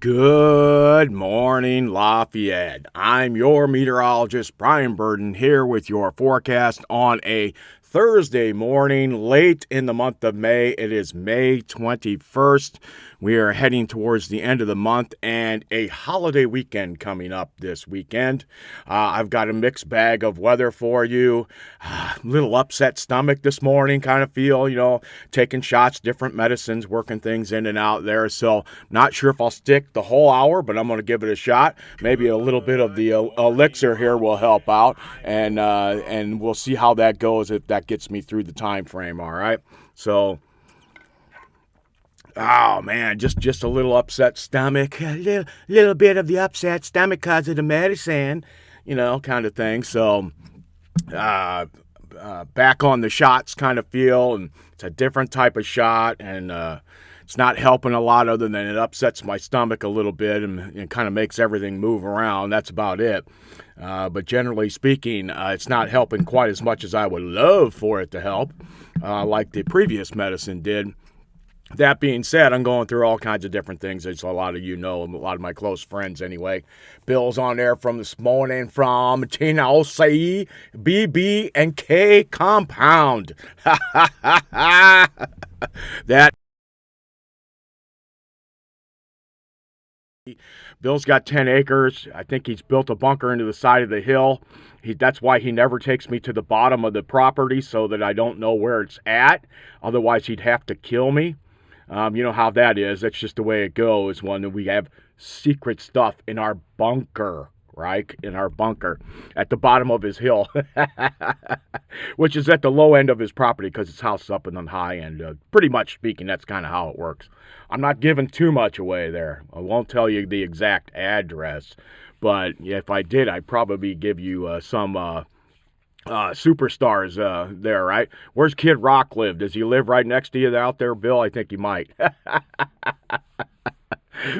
Good morning, Lafayette. I'm your meteorologist, Brian Burden, here with your forecast on a Thursday morning, late in the month of May. It is May 21st. We are heading towards the end of the month and a holiday weekend coming up this weekend. I've got a mixed bag of weather for you. Little upset stomach this morning, kind of feel, taking shots, different medicines, working things in and out there. So, not sure if I'll stick the whole hour, but I'm going to give it a shot. Maybe a little bit of the elixir here will help out, and we'll see how that goes if that gets me through the time frame. All right, so. Oh man, just a little upset stomach, a little bit of the upset stomach because of the medicine, kind of thing. So, uh, back on the shots, kind of feel, and it's a different type of shot, and it's not helping a lot other than it upsets my stomach a little bit and kind of makes everything move around. That's about it. But generally speaking, it's not helping quite as much as I would love for it to help, like the previous medicine did. That being said, I'm going through all kinds of different things, as a lot of you know, a lot of my close friends anyway. Bill's on there from this morning from Tennessee, BB and K compound. That Bill's got 10 acres. I think he's built a bunker into the side of the hill. That's why he never takes me to the bottom of the property so that I don't know where it's at. Otherwise, he'd have to kill me. You know how that is. That's just the way it goes when we have secret stuff in our bunker, right? In our bunker at the bottom of his hill, which is at the low end of his property because his house is up in the high end. Pretty much speaking, that's kind of how it works. I'm not giving too much away there. I won't tell you the exact address, but if I did, I'd probably give you some superstars there, right? Where's Kid Rock live? Does he live right next to you out there, Bill? I think he might.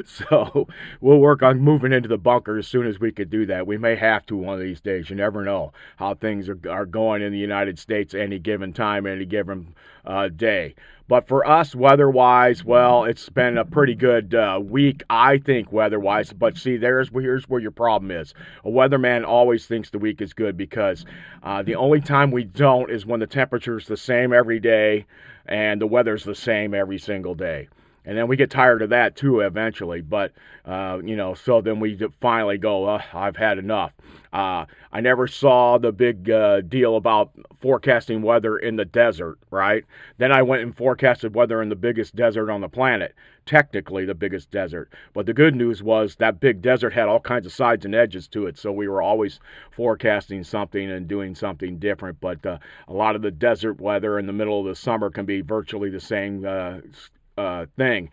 So we'll work on moving into the bunker as soon as we could do that. We may have to one of these days. You never know how things are going in the United States any given time, any given day. But for us, weather-wise, well, it's been a pretty good week, I think, weather-wise. But see, here's where your problem is. A weatherman always thinks the week is good because the only time we don't is when the temperature's the same every day and the weather's the same every single day. And then we get tired of that too eventually. But, so then we finally go, I've had enough. I never saw the big deal about forecasting weather in the desert, right? Then I went and forecasted weather in the biggest desert on the planet, technically the biggest desert. But the good news was that big desert had all kinds of sides and edges to it. So we were always forecasting something and doing something different. But a lot of the desert weather in the middle of the summer can be virtually the same thing.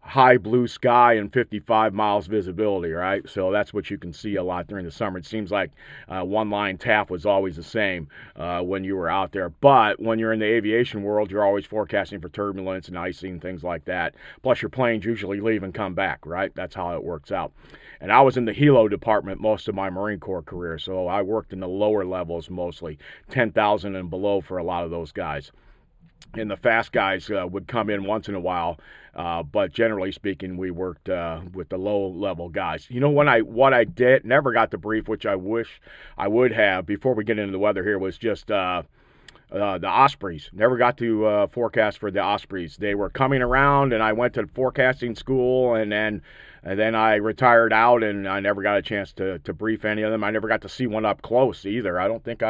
High blue sky and 55 miles visibility, right? So that's what you can see a lot during the summer. It seems like one line tap was always the same when you were out there. But when you're in the aviation world, you're always forecasting for turbulence and icing and things like that. Plus, your planes usually leave and come back, right? That's how it works out. And I was in the helo department most of my Marine Corps career, so I worked in the lower levels mostly, 10,000 and below for a lot of those guys. And the fast guys would come in once in a while, but generally speaking, we worked with the low-level guys. You know, what I did, never got the brief, which I wish I would have before we get into the weather here, was just the Ospreys. Never got to forecast for the Ospreys. They were coming around, and I went to forecasting school, and then I retired out, and I never got a chance to brief any of them. I never got to see one up close either. I don't think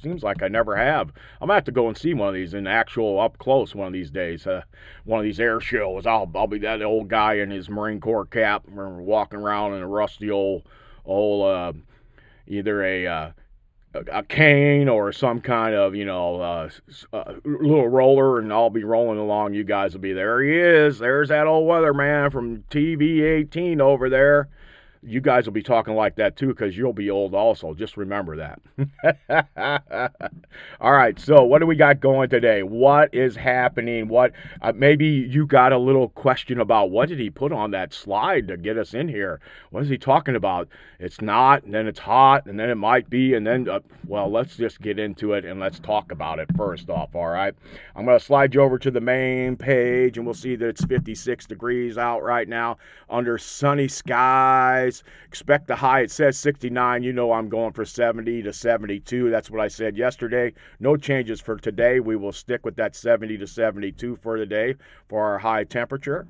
seems like I never have. I'm gonna have to go and see one of these in actual up close one of these days. One of these air shows. I'll be that old guy in his Marine Corps cap, walking around in a rusty old either a cane or some kind of little roller, and I'll be rolling along. You guys will be there. He is. There's that old weatherman from TV 18 over there. You guys will be talking like that too because you'll be old also. Just remember that. All right, so what do we got going today? What is happening? What maybe you got a little question about what did he put on that slide to get us in here? What is he talking about? It's not, and then it's hot, and then it might be, and then well, let's just get into it and let's talk about it first off. All right, I'm going to slide you over to the main page, and we'll see that it's 56 degrees out right now under sunny skies. Expect the high. It says 69. You know I'm going for 70 to 72. That's what I said yesterday. No changes for today. We will stick with that 70 to 72 for the day for our high temperature.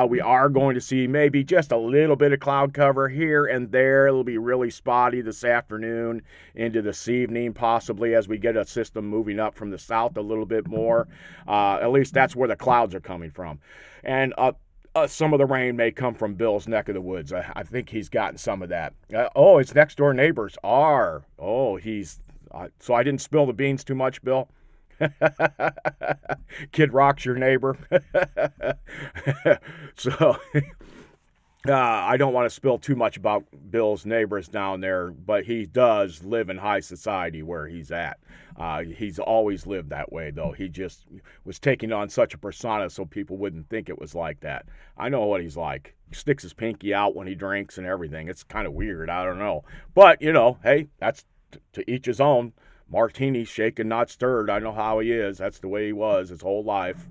We are going to see maybe just a little bit of cloud cover here and there. It'll be really spotty this afternoon into this evening, possibly as we get a system moving up from the south a little bit more. At least that's where the clouds are coming from. And some of the rain may come from Bill's neck of the woods. I think he's gotten some of that. His next door neighbors are. So I didn't spill the beans too much, Bill. Kid Rock's your neighbor. So I don't want to spill too much about Bill's neighbors down there, but he does live in high society where he's at. He's always lived that way, though. He just was taking on such a persona so people wouldn't think it was like that. I know what he's like. He sticks his pinky out when he drinks and everything. It's kind of weird. I don't know. But, hey, that's to each his own. Martini shaken, not stirred. I know how he is. That's the way he was his whole life.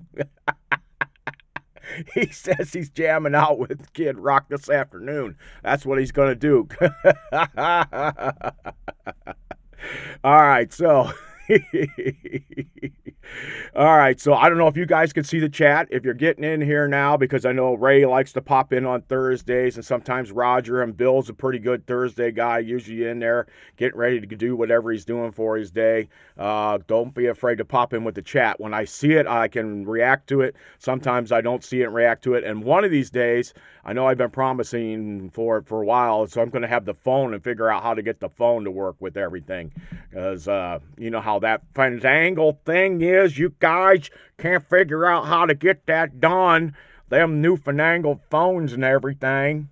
He says he's jamming out with Kid Rock this afternoon. That's what he's going to do. All right, so All right, so I don't know if you guys can see the chat, if you're getting in here now, because I know Ray likes to pop in on Thursdays, and sometimes Roger, and Bill's a pretty good Thursday guy, usually in there, getting ready to do whatever he's doing for his day. Don't be afraid to pop in with the chat. When I see it, I can react to it. Sometimes I don't see it and react to it, and one of these days, I know I've been promising for it for a while, so I'm going to have the phone and figure out how to get the phone to work with everything, because you know how that fandangle thing is. You guys can't figure out how to get that done. Them new fandangled phones and everything.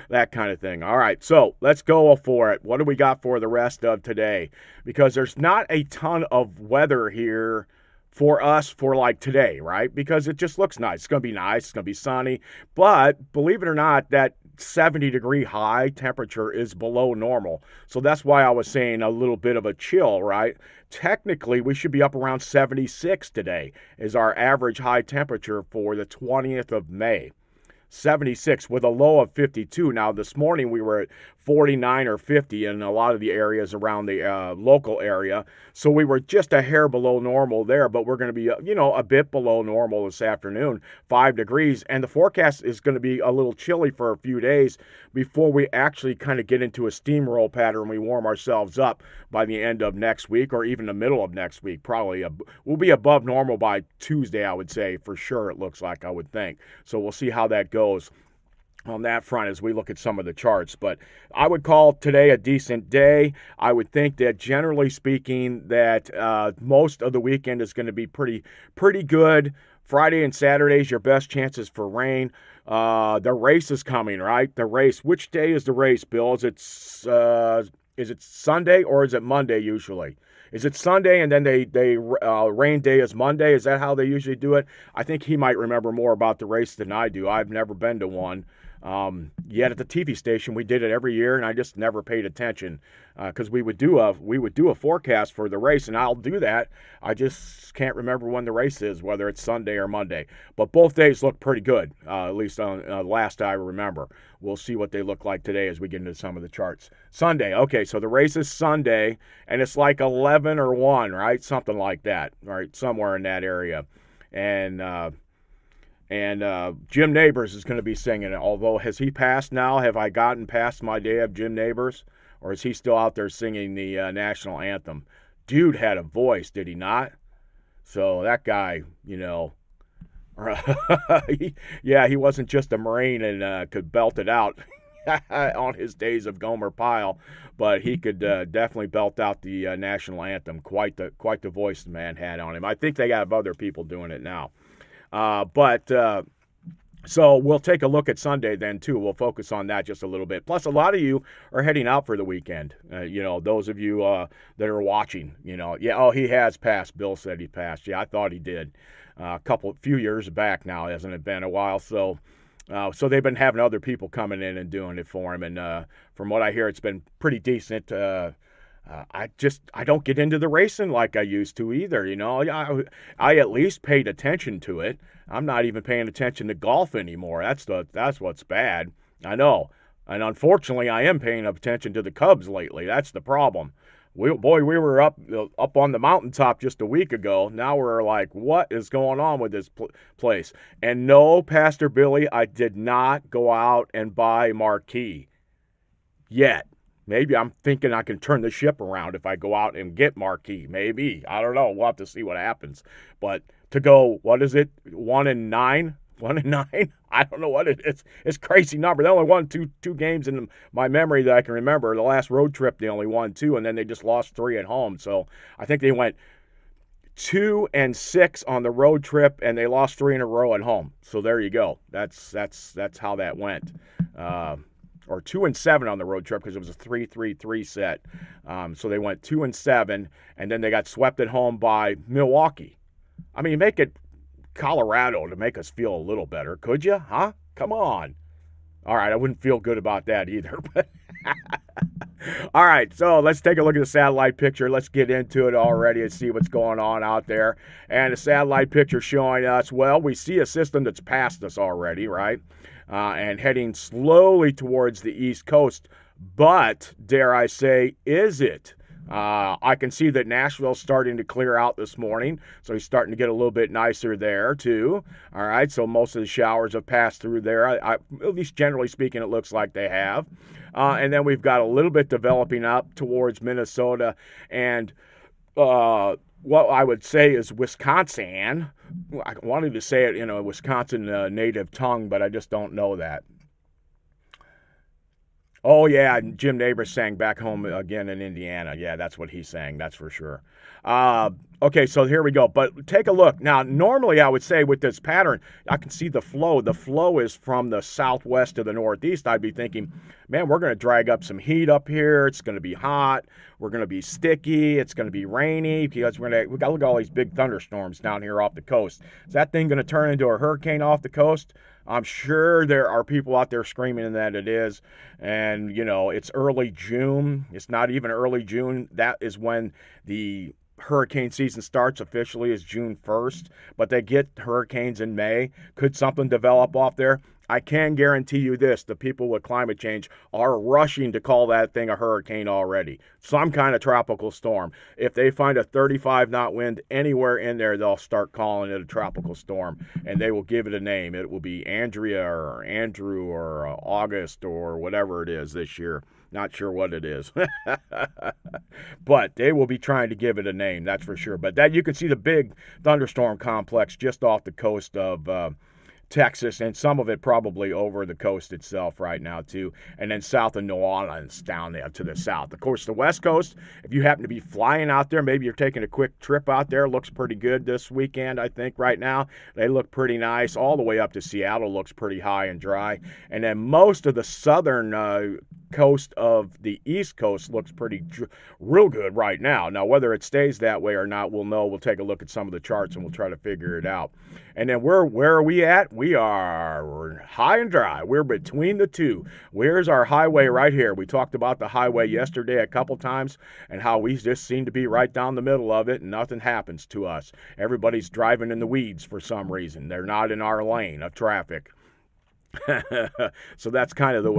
That kind of thing. All right, so let's go for it. What do we got for the rest of today? Because there's not a ton of weather here for us for like today, right? Because it just looks nice. It's going to be nice. It's going to be sunny. But believe it or not, that 70-degree high temperature is below normal. So that's why I was saying a little bit of a chill, right? Technically, we should be up around 76 today is our average high temperature for the 20th of May. 76 with a low of 52. Now, this morning we were at 49 or 50 in a lot of the areas around the local area. So we were just a hair below normal there, but we're going to be, a bit below normal this afternoon, 5 degrees. And the forecast is going to be a little chilly for a few days before we actually kind of get into a steamroll pattern. We warm ourselves up by the end of next week or even the middle of next week. Probably we'll be above normal by Tuesday, I would say, for sure, it looks like, I would think. So we'll see how that goes on that front as we look at some of the charts. But I would call today a decent day. I would think that generally speaking that most of the weekend is going to be pretty good. Friday and Saturday is your best chances for rain. The race is coming, right? The race. Which day is the race, Bill? Is it Sunday or is it Monday usually? Is it Sunday and then they rain day is Monday? Is that how they usually do it? I think he might remember more about the race than I do. I've never been to one. Yet at the TV station, we did it every year, and I just never paid attention because we would do a forecast for the race, and I'll do that. I just can't remember when the race is, whether it's Sunday or Monday. But both days look pretty good, at least on last I remember. We'll see what they look like today as we get into some of the charts. Sunday, okay, so the race is Sunday, and it's like 11 or 1, right? Something like that, right? Somewhere in that area. And Jim Neighbors is going to be singing it. Although, has he passed now? Have I gotten past my day of Jim Neighbors? Or is he still out there singing the national anthem? Dude had a voice, did he not? So that guy, he wasn't just a Marine and could belt it out on his days of Gomer Pyle, but he could definitely belt out the national anthem. Quite the voice the man had on him. I think they got other people doing it now. But So we'll take a look at Sunday then too. We'll focus on that just a little bit. Plus, a lot of you are heading out for the weekend. Those of you that are watching. Yeah. Oh, he has passed. Bill said he passed. Yeah, I thought he did. Few years back now, hasn't it been a while? So they've been having other people coming in and doing it for him, and from what I hear, it's been pretty decent. I don't get into the racing like I used to either. I at least paid attention to it. I'm not even paying attention to golf anymore. That's what's bad. I know, and unfortunately, I am paying attention to the Cubs lately. That's the problem. We were up on the mountaintop just a week ago. Now we're like, what is going on with this place? And no, Pastor Billy, I did not go out and buy marquee yet. Maybe I'm thinking I can turn the ship around if I go out and get marquee. Maybe. I don't know. We'll have to see what happens. But to go, what is it? 1-9? 1-9? I don't know what it is. It's a crazy number. They only won two games in my memory that I can remember. The last road trip, they only won 2, and then they just lost 3 at home. So I think they went 2-6 on the road trip, and they lost 3 in a row at home. So there you go. That's how that went. Or 2-7 on the road trip because it was a 3-3-3 set. So they went 2-7, and then they got swept at home by Milwaukee. I mean, make it Colorado to make us feel a little better, could you? Huh? Come on. All right, I wouldn't feel good about that either. But all right, so let's take a look at the satellite picture. Let's get into it already and see what's going on out there. And the satellite picture showing us, well, we see a system that's passed us already, right? And heading slowly towards the East Coast. But, dare I say, is it? I can see that Nashville's starting to clear out this morning, so he's starting to get a little bit nicer there, too. All right, so most of the showers have passed through there. At least generally speaking, it looks like they have. And then we've got a little bit developing up towards Minnesota and what I would say is Wisconsin. I wanted to say it in a Wisconsin native tongue, but I just don't know that. Oh, yeah, Jim Neighbors sang Back Home Again in Indiana. Yeah, that's what he's saying, that's for sure. Okay, so here we go. But take a look. Now, normally I would say with this pattern, I can see the flow. The flow is from the southwest to the northeast. I'd be thinking, man, we're going to drag up some heat up here. It's going to be hot. We're going to be sticky. It's going to be rainy because we got to look at all these big thunderstorms down here off the coast. Is that thing going to turn into a hurricane off the coast? I'm sure there are people out there screaming that it is. And, it's early June. It's not even early June. That is when the hurricane season starts officially, is June 1st. But they get hurricanes in May. Could something develop off there? I can guarantee you this, the people with climate change are rushing to call that thing a hurricane already. Some kind of tropical storm. If they find a 35 knot wind anywhere in there, they'll start calling it a tropical storm, and they will give it a name. It will be Andrea or Andrew or August or whatever it is this year. Not sure what it is. But they will be trying to give it a name, that's for sure. But that you can see the big thunderstorm complex just off the coast of Texas, and some of it probably over the coast itself right now too, and then south of New Orleans down there to the south. Of course, the West Coast, if you happen to be flying out there, maybe you're taking a quick trip out there, looks pretty good this weekend, I think, right now. They look pretty nice. All the way up to Seattle looks pretty high and dry, and then most of the southern coast of the East Coast looks real good right now. Now, whether it stays that way or not, we'll know. We'll take a look at some of the charts and we'll try to figure it out. And then where are we at? We are high and dry. We're between the two. Where's our highway right here? We talked about the highway yesterday a couple times and how we just seem to be right down the middle of it and nothing happens to us. Everybody's driving in the weeds for some reason. They're not in our lane of traffic. So that's kind of the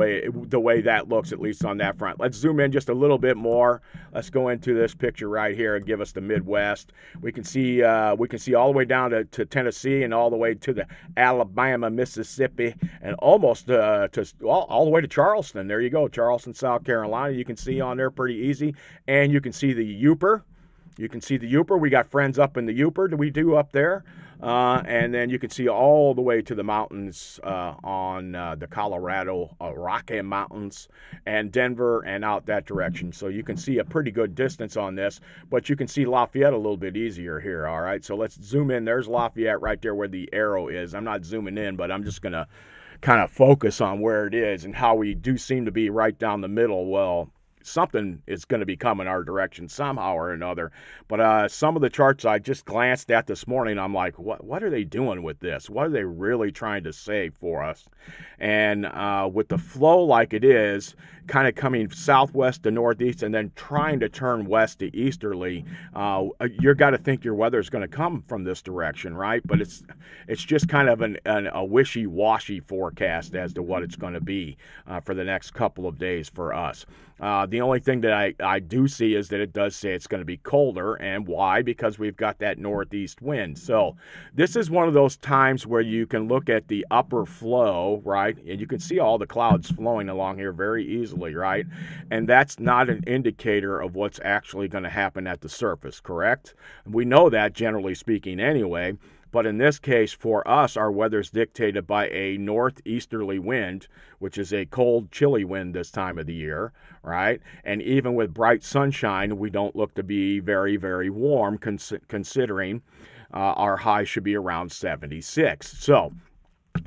way that looks, at least on that front. Let's zoom in just a little bit more. Let's go into this picture right here and give us the Midwest. We can see all the way down to Tennessee and all the way to the Alabama, Mississippi, and almost all the way to Charleston. There you go, Charleston, South Carolina. You can see on there pretty easy, and you can see the Yooper. You can see the Yooper. We got friends up in the Yooper. Do we do up there? And then you can see all the way to the mountains on the Colorado Rocky Mountains and Denver and out that direction. So you can see a pretty good distance on this, but you can see Lafayette a little bit easier here. All right, so let's zoom in. There's Lafayette right there where the arrow is. I'm not zooming in, but I'm just going to kind of focus on where it is and how we do seem to be right down the middle. Well, something is going to be coming our direction somehow or another. But some of the charts I just glanced at this morning, I'm like, what are they doing with this? What are they really trying to say for us? And with the flow like it is, kind of coming southwest to northeast and then trying to turn west to easterly, you're got to think your weather is going to come from this direction, right? But it's just kind of a wishy-washy forecast as to what it's going to be for the next couple of days for us. The only thing that I do see is that it does say it's going to be colder. And why? Because we've got that northeast wind. So this is one of those times where you can look at the upper flow, right? And you can see all the clouds flowing along here very easily, right? And that's not an indicator of what's actually going to happen at the surface, correct? We know that, generally speaking, anyway. But in this case, for us, our weather's dictated by a northeasterly wind, which is a cold, chilly wind this time of the year, right? And even with bright sunshine, we don't look to be very, very warm, considering our high should be around 76. So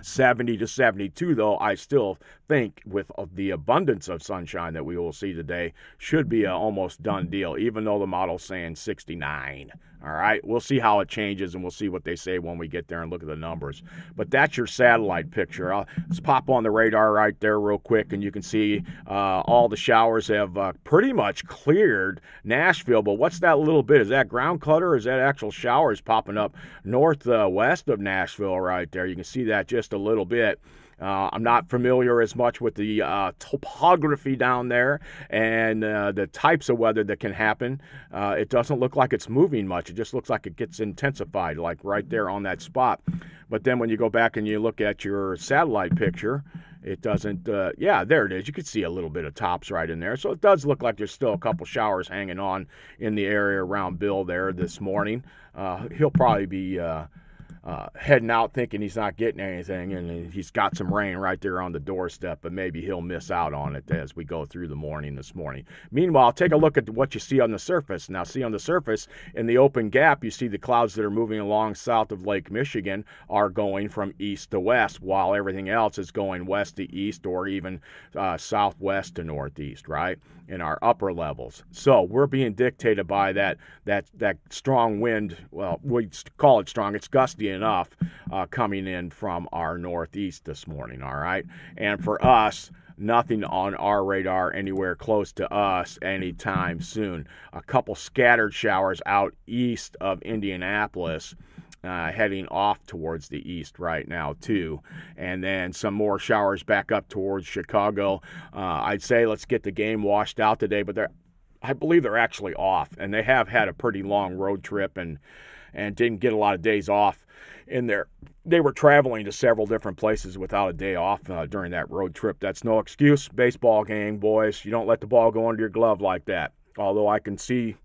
70 to 72, though, I still think with the abundance of sunshine that we will see today should be an almost done deal, even though the model's saying 69. All right, we'll see how it changes, and we'll see what they say when we get there and look at the numbers. But that's your satellite picture. Let's pop on the radar right there real quick, and you can see all the showers have pretty much cleared Nashville. But what's that little bit? Is that ground clutter, or is that actual showers popping up northwest of Nashville right there? You can see that just a little bit. I'm not familiar as much with the topography down there and the types of weather that can happen. It doesn't look like it's moving much. It just looks like it gets intensified, like right there on that spot. But then when you go back and you look at your satellite picture, it doesn't, yeah, there it is. You can see a little bit of tops right in there. So it does look like there's still a couple showers hanging on in the area around Bill there this morning. He'll probably be heading out thinking he's not getting anything, and he's got some rain right there on the doorstep, but maybe he'll miss out on it as we go through the morning this morning. Meanwhile, take a look at what you see on the surface. Now, see on the surface, in the open gap, you see the clouds that are moving along south of Lake Michigan are going from east to west, while everything else is going west to east or even southwest to northeast, right, in our upper levels. So we're being dictated by that strong wind. Well, we call it strong. It's gusty enough coming in from our northeast this morning, all right? And for us, nothing on our radar anywhere close to us anytime soon. A couple scattered showers out east of Indianapolis, heading off towards the east right now too, and then some more showers back up towards Chicago. I'd say let's get the game washed out today, but I believe they're actually off, and they have had a pretty long road trip and didn't get a lot of days off in there. They were traveling to several different places without a day off during that road trip. That's no excuse. Baseball game, boys. You don't let the ball go under your glove like that. Although I can see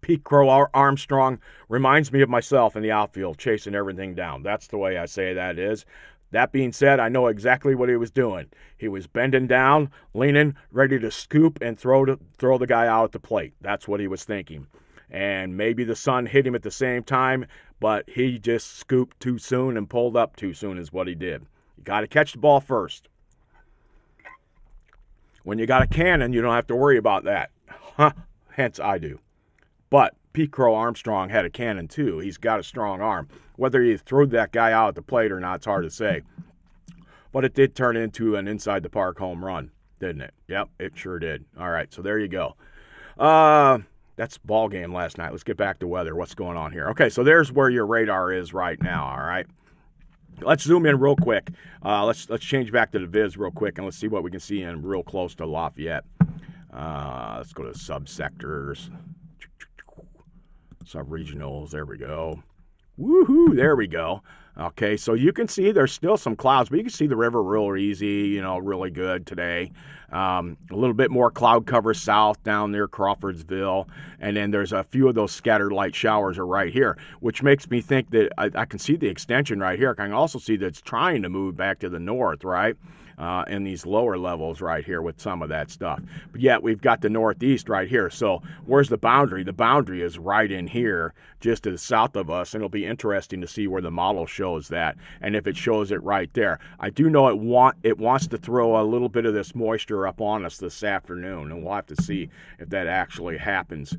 Pete Crow Armstrong reminds me of myself in the outfield, chasing everything down. That's the way I say that is. That being said, I know exactly what he was doing. He was bending down, leaning, ready to scoop and throw the guy out at the plate. That's what he was thinking. And maybe the sun hit him at the same time, but he just scooped too soon and pulled up too soon is what he did. You got to catch the ball first. When you got a cannon, you don't have to worry about that. Hence, I do. But Pete Crow Armstrong had a cannon too. He's got a strong arm. Whether he threw that guy out at the plate or not, it's hard to say. But it did turn into an inside-the-park home run, didn't it? Yep, it sure did. All right, so there you go. That's ball game last night. Let's get back to weather. What's going on here? Okay, so there's where your radar is right now, all right? Let's zoom in real quick. Let's change back to the viz real quick, and let's see what we can see in real close to Lafayette. Let's go to subsectors. Sub-regionals. There we go. Woohoo! There we go. Okay, so you can see there's still some clouds, but you can see the river real easy, really good today. A little bit more cloud cover south down near Crawfordsville, and then there's a few of those scattered light showers are right here, which makes me think that I can see the extension right here. I can also see that it's trying to move back to the north, right? In these lower levels right here with some of that stuff. But yet we've got the northeast right here. So where's the boundary? The boundary is right in here, just to the south of us, and it'll be interesting to see where the model shows that and if it shows it right there. I do know it wants to throw a little bit of this moisture up on us this afternoon, and we'll have to see if that actually happens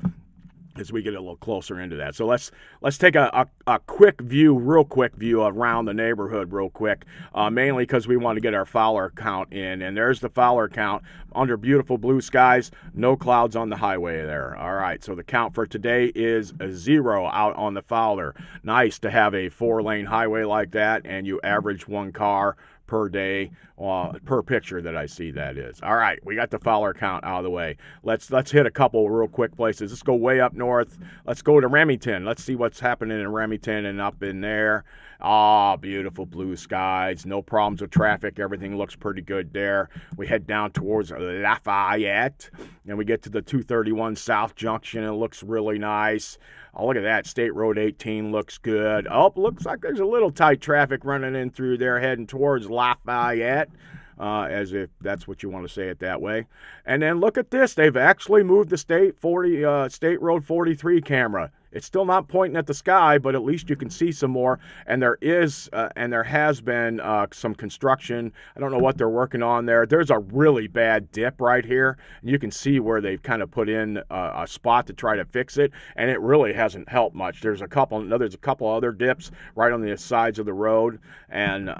as we get a little closer into that. So let's take a real quick view around the neighborhood real quick, mainly because we want to get our Fowler count in. And there's the Fowler count under beautiful blue skies, no clouds on the highway there. All right, so the count for today is 0 out on the Fowler. Nice to have a 4-lane highway like that, and you average 1 car per day, per picture that I see, that is. All right, we got the Fowler count out of the way. Let's hit a couple real quick places. Let's go way up north. Let's go to Remington. Let's see what's happening in Remington and up in there. Beautiful blue skies. No problems with traffic. Everything looks pretty good there. We head down towards Lafayette, and we get to the 231 South Junction. It looks really nice. Oh, look at that. State Road 18 looks good. Looks like there's a little tight traffic running in through there heading towards Lafayette, as if that's what you want to say it that way. And then look at this. They've actually moved the State Road 43 camera. It's still not pointing at the sky, but at least you can see some more. And there has been some construction. I don't know what they're working on there. There's a really bad dip right here, and you can see where they've kind of put in a spot to try to fix it, and it really hasn't helped much. There's a couple other dips right on the sides of the road, and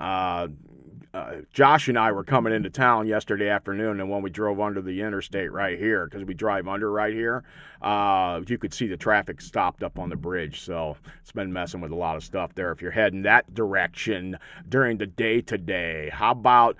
Josh and I were coming into town yesterday afternoon, and when we drove under the interstate right here, because we drive under right here, you could see the traffic stopped up on the bridge. So it's been messing with a lot of stuff there if you're heading that direction during the day today. How about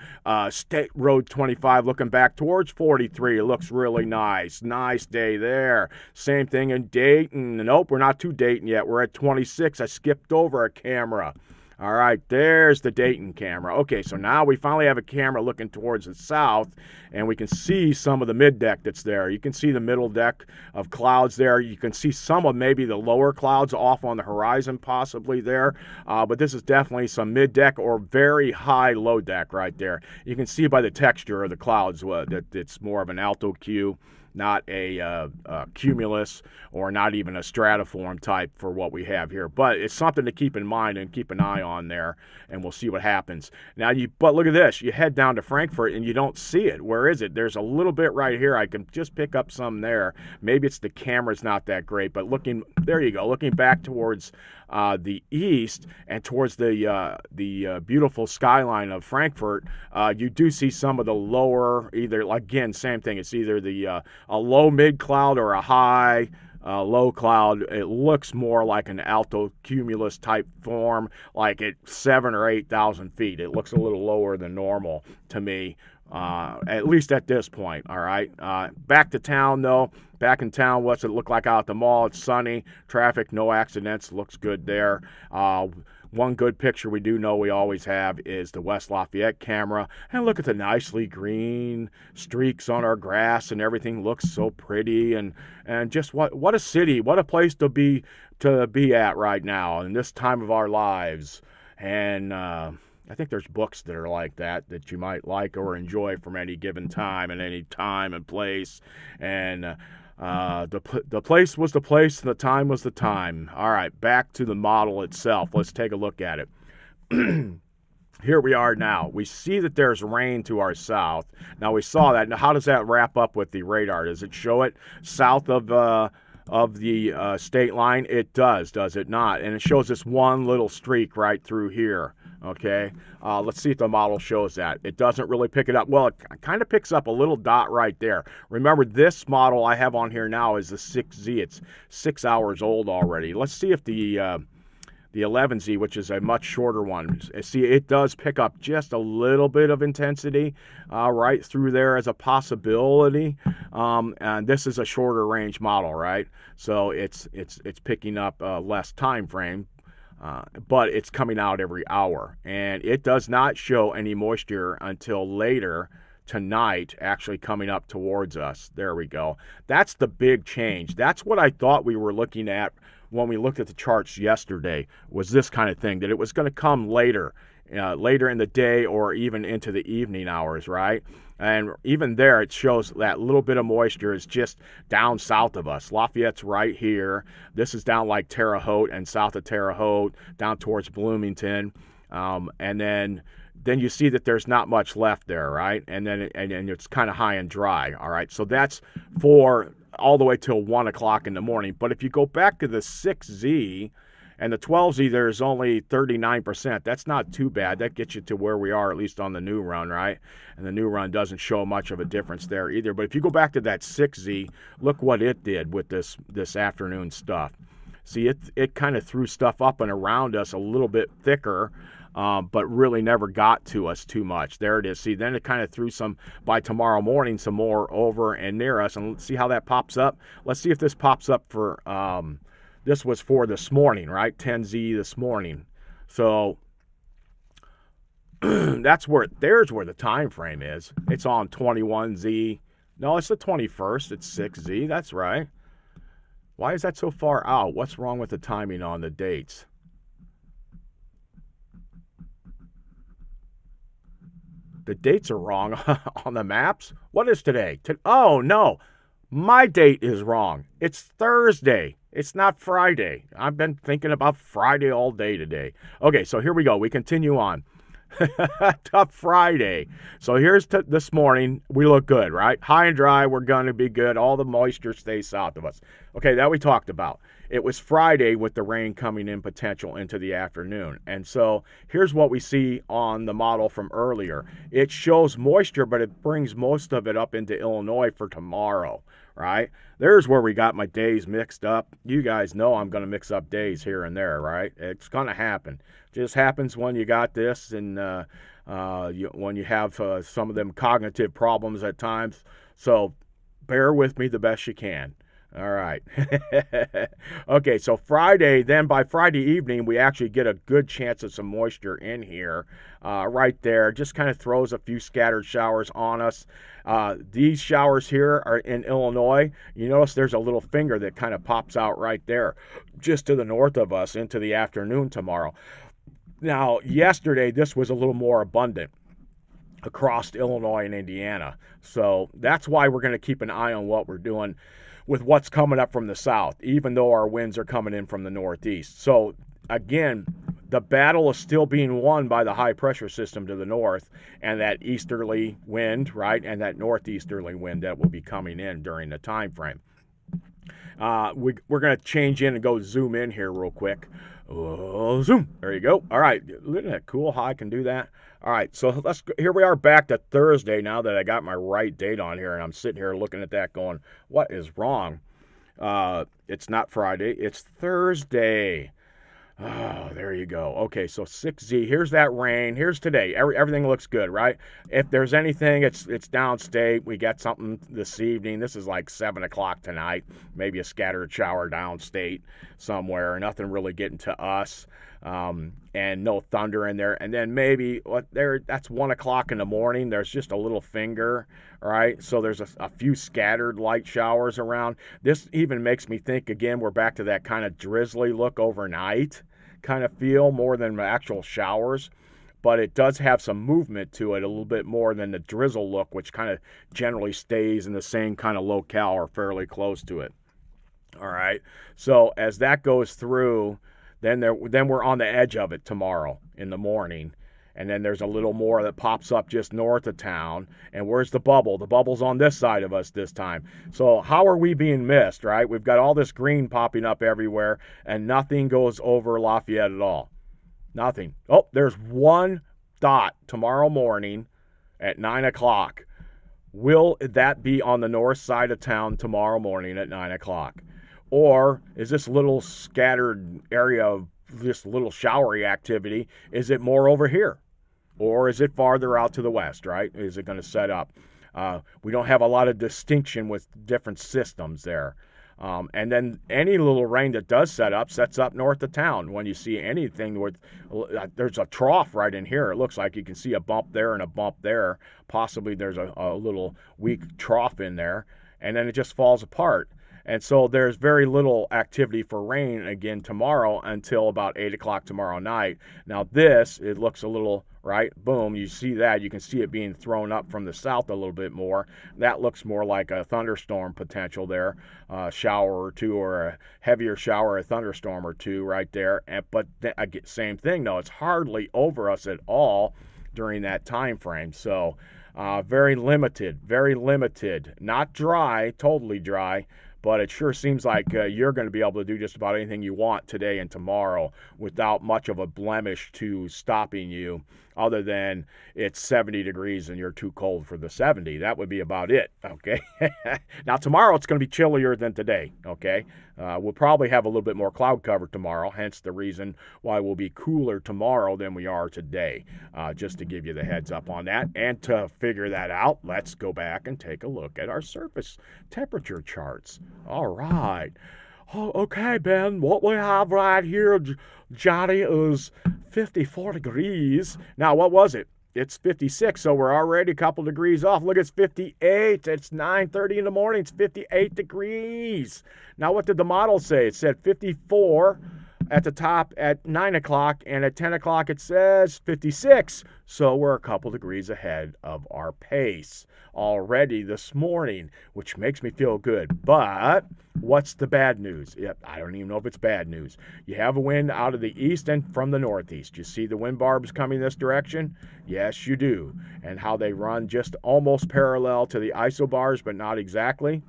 State Road 25 looking back towards 43? It looks really nice. Nice day there. Same thing in Dayton. Nope, we're not to Dayton yet. We're at 26. I skipped over a camera. All right, there's the Dayton camera. Okay, so now we finally have a camera looking towards the south, and we can see some of the mid-deck that's there. You can see the middle deck of clouds there. You can see some of maybe the lower clouds off on the horizon possibly there, but this is definitely some mid-deck or very high low deck right there. You can see by the texture of the clouds that it's more of an alto Q, not a cumulus or not even a stratiform type for what we have here. But it's something to keep in mind and keep an eye on there, and we'll see what happens. But look at this. You head down to Frankfort, and you don't see it. Where is it? There's a little bit right here. I can just pick up some there. Maybe it's the camera's not that great, but there you go. Looking back towards the east and towards the beautiful skyline of Frankfort, you do see some of the lower, again, same thing. It's either a low mid cloud or a high low cloud. It looks more like an alto cumulus type form, like at 7,000 or 8,000 feet. It looks a little lower than normal to me, at least at this point. All right, back to town though. Back in town, what's it look like out at the mall? It's sunny, traffic, no accidents, looks good there. One good picture we do know we always have is the West Lafayette camera. And look at the nicely green streaks on our grass, and everything looks so pretty. And just what a city, what a place to be at right now in this time of our lives. And I think there's books that are like that you might like or enjoy from any given time and any time and place. And the place was the place, and the time was the time. All right, back to the model itself. Let's take a look at it. Here we are now. We see that there's rain to our south. Now, we saw that. Now, how does that wrap up with the radar? Does it show it south of the state line? It does it not? And it shows this one little streak right through here. Okay, let's see if the model shows that. It doesn't really pick it up. Well, it kind of picks up a little dot right there. Remember, this model I have on here now is the 6Z. It's 6 hours old already. Let's see if the 11Z, which is a much shorter one, see, it does pick up just a little bit of intensity right through there as a possibility. And this is a shorter range model, right? So it's picking up less time frame. but it's coming out every hour. And it does not show any moisture until later tonight, actually coming up towards us. There we go. That's the big change. That's what I thought we were looking at when we looked at the charts yesterday, was this kind of thing, that it was going to come later. Later in the day or even into the evening hours, right? And even there, it shows that little bit of moisture is just down south of us. Lafayette's right here. This is down like Terre Haute and south of Terre Haute, down towards Bloomington. And then you see that there's not much left there, right? And then it's kind of high and dry, all right? So that's for all the way till 1 o'clock in the morning. But if you go back to the 6Z, and the 12Z, there's only 39%. That's not too bad. That gets you to where we are, at least on the new run, right? And the new run doesn't show much of a difference there either. But if you go back to that 6Z, look what it did with this afternoon stuff. See, it kind of threw stuff up and around us a little bit thicker, but really never got to us too much. There it is. See, then it kind of threw some, by tomorrow morning, some more over and near us. And let's see how that pops up. Let's see if this pops up for... this was for this morning, right? 10Z this morning. So there's where the time frame is. It's on 21Z. No, it's the 21st. It's 6Z. That's right. Why is that so far out? What's wrong with the timing on the dates? The dates are wrong on the maps. What is today? Oh, no. My date is wrong. It's Thursday. It's not Friday. I've been thinking about Friday all day today. Okay, so here we go. We continue on. Tough Friday. So here's this morning. We look good, right? High and dry. We're going to be good. All the moisture stays south of us. Okay, that we talked about. It was Friday with the rain coming in potential into the afternoon. And so here's what we see on the model from earlier. It shows moisture, but it brings most of it up into Illinois for tomorrow, right? There's where we got my days mixed up. You guys know I'm going to mix up days here and there, right? It's going to happen. Just happens when you got this and when you have some of them cognitive problems at times. So bear with me the best you can. All right. Okay, so Friday, then by Friday evening, we actually get a good chance of some moisture in here right there. Just kind of throws a few scattered showers on us. These showers here are in Illinois. You notice there's a little finger that kind of pops out right there just to the north of us into the afternoon tomorrow. Now, yesterday, this was a little more abundant across Illinois and Indiana. So that's why we're going to keep an eye on what we're doing with what's coming up from the south, even though our winds are coming in from the northeast. So again, the battle is still being won by the high pressure system to the north and that easterly wind, right, and that northeasterly wind that will be coming in during the time frame. We're going to change in and go zoom in here real quick. Oh, zoom. There you go. All right. Isn't that cool how I can do that? All right. So here we are back to Thursday now that I got my right date on here, and I'm sitting here looking at that going, what is wrong? It's not Friday. It's Thursday. Oh, there you go. Okay, so 6Z. Here's that rain. Here's today. Everything looks good, right? If there's anything, it's downstate. We got something this evening. This is like 7 o'clock tonight. Maybe a scattered shower downstate somewhere. Nothing really getting to us. And no thunder in there. And then maybe that's 1 o'clock in the morning. There's just a little finger, right? So there's a few scattered light showers around. This even makes me think, again, we're back to that kind of drizzly look overnight kind of feel more than actual showers. But it does have some movement to it a little bit more than the drizzle look, which kind of generally stays in the same kind of locale or fairly close to it. All right. So as that goes through, then we're on the edge of it tomorrow in the morning. And then there's a little more that pops up just north of town. And where's the bubble? The bubble's on this side of us this time. So how are we being missed, right? We've got all this green popping up everywhere, and nothing goes over Lafayette at all. Nothing. Oh, there's one dot tomorrow morning at 9 o'clock. Will that be on the north side of town tomorrow morning at 9 o'clock? Or is this little scattered area of this little showery activity, is it more over here? Or is it farther out to the west, right? Is it going to set up? We don't have a lot of distinction with different systems there. And then any little rain that does sets up north of town. When you see anything with, there's a trough right in here. It looks like you can see a bump there and a bump there. Possibly there's a little weak trough in there, and then it just falls apart. And so there's very little activity for rain again tomorrow until about 8 o'clock tomorrow night. Now this, it looks a little, right, boom, you see that. You can see it being thrown up from the south a little bit more. That looks more like a thunderstorm potential there, a shower or two, or a heavier shower, a thunderstorm or two right there. But same thing, though, it's hardly over us at all during that time frame. So very limited, not dry, totally dry, but it sure seems like you're going to be able to do just about anything you want today and tomorrow without much of a blemish to stopping you, other than it's 70 degrees and you're too cold for the 70. That would be about it, okay? Now, tomorrow it's going to be chillier than today, okay? We'll probably have a little bit more cloud cover tomorrow, hence the reason why we'll be cooler tomorrow than we are today, just to give you the heads up on that. And to figure that out, let's go back and take a look at our surface temperature charts. All right. Oh, okay, Ben, what we have right here, Johnny, is 54 degrees. Now, what was it? It's 56, so we're already a couple degrees off. Look, it's 58. It's 9:30 in the morning. It's 58 degrees. Now, what did the model say? It said 54 at the top at 9 o'clock, and at 10 o'clock it says 56. So we're a couple degrees ahead of our pace already this morning, which makes me feel good. But what's the bad news? Yep, I don't even know if it's bad news. You have a wind out of the east and from the northeast. You see the wind barbs coming this direction? Yes, you do. And how they run just almost parallel to the isobars, but not exactly.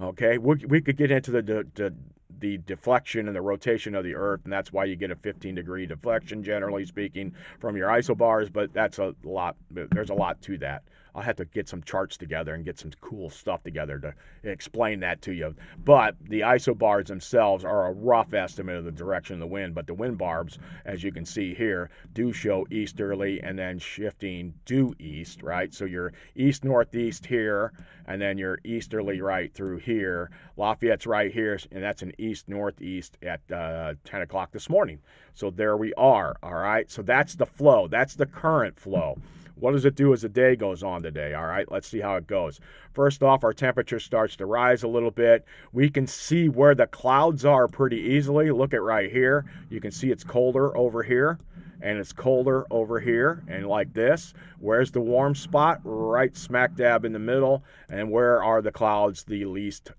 Okay, we could get into the deflection and the rotation of the Earth, and that's why you get a 15-degree deflection, generally speaking, from your isobars, but that's a lot. There's a lot to that. I'll have to get some charts together and get some cool stuff together to explain that to you. But the isobars themselves are a rough estimate of the direction of the wind, but the wind barbs, as you can see here, do show easterly and then shifting due east, right? So you're east-northeast here, and then you're easterly right through here. Lafayette's right here, and that's an east-northeast at 10 o'clock this morning. So there we are, all right? So that's the flow. That's the current flow. What does it do as the day goes on today? All right, let's see how it goes. First off, our temperature starts to rise a little bit. We can see where the clouds are pretty easily. Look at right here. You can see it's colder over here, and it's colder over here, and like this. Where's the warm spot? Right smack dab in the middle. And where are the clouds the least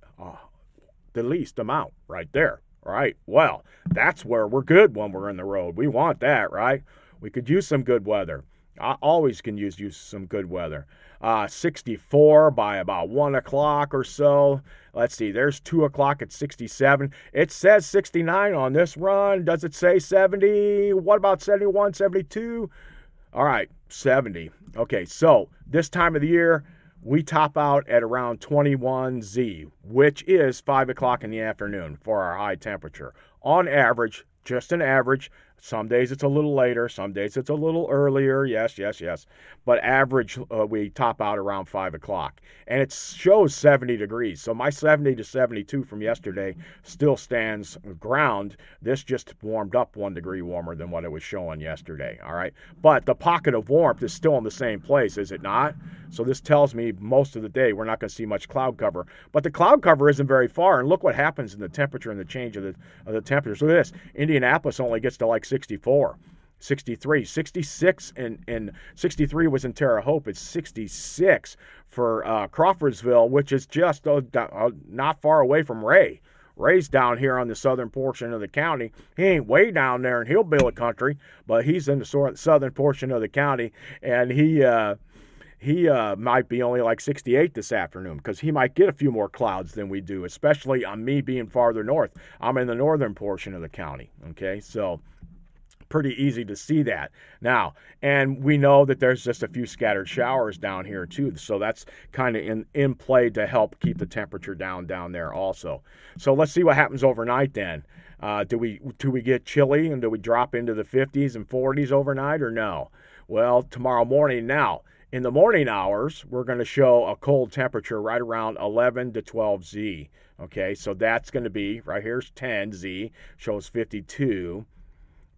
amount? Right there. All right, well, that's where we're good when we're in the road. We want that, right? We could use some good weather. I always can use some good weather. 64 by about 1 o'clock or so. Let's see, there's 2 o'clock at 67. It says 69 on this run. Does it say 70? What about 71, 72? All right, 70. Okay, so this time of the year, we top out at around 21Z, which is 5 o'clock in the afternoon for our high temperature. On average, just an average. Some days it's a little later. Some days it's a little earlier. Yes. But average, we top out around 5 o'clock. And it shows 70 degrees. So my 70 to 72 from yesterday still stands ground. This just warmed up 1 degree warmer than what it was showing yesterday. All right. But the pocket of warmth is still in the same place, is it not? So this tells me most of the day we're not going to see much cloud cover. But the cloud cover isn't very far. And look what happens in the temperature and the change of the temperature. Look at this. Indianapolis only gets to like 64, 63, 66, and 63 was in Terre Haute. It's 66 for Crawfordsville, which is just not far away from Ray. Ray's down here on the southern portion of the county. He ain't way down there in Hillbilly country, but he's in the southern portion of the county, and he might be only like 68 this afternoon because he might get a few more clouds than we do, especially on me being farther north. I'm in the northern portion of the county, okay? So pretty easy to see that. Now, and we know that there's just a few scattered showers down here too, so that's kind of in play to help keep the temperature down there also. So let's see what happens overnight then. Do we get chilly and do we drop into the 50s and 40s overnight or no? Well, tomorrow morning now, In the morning hours, we're going to show a cold temperature right around 11 to 12 Z. Okay, so that's going to be, right here's 10 Z, shows 52.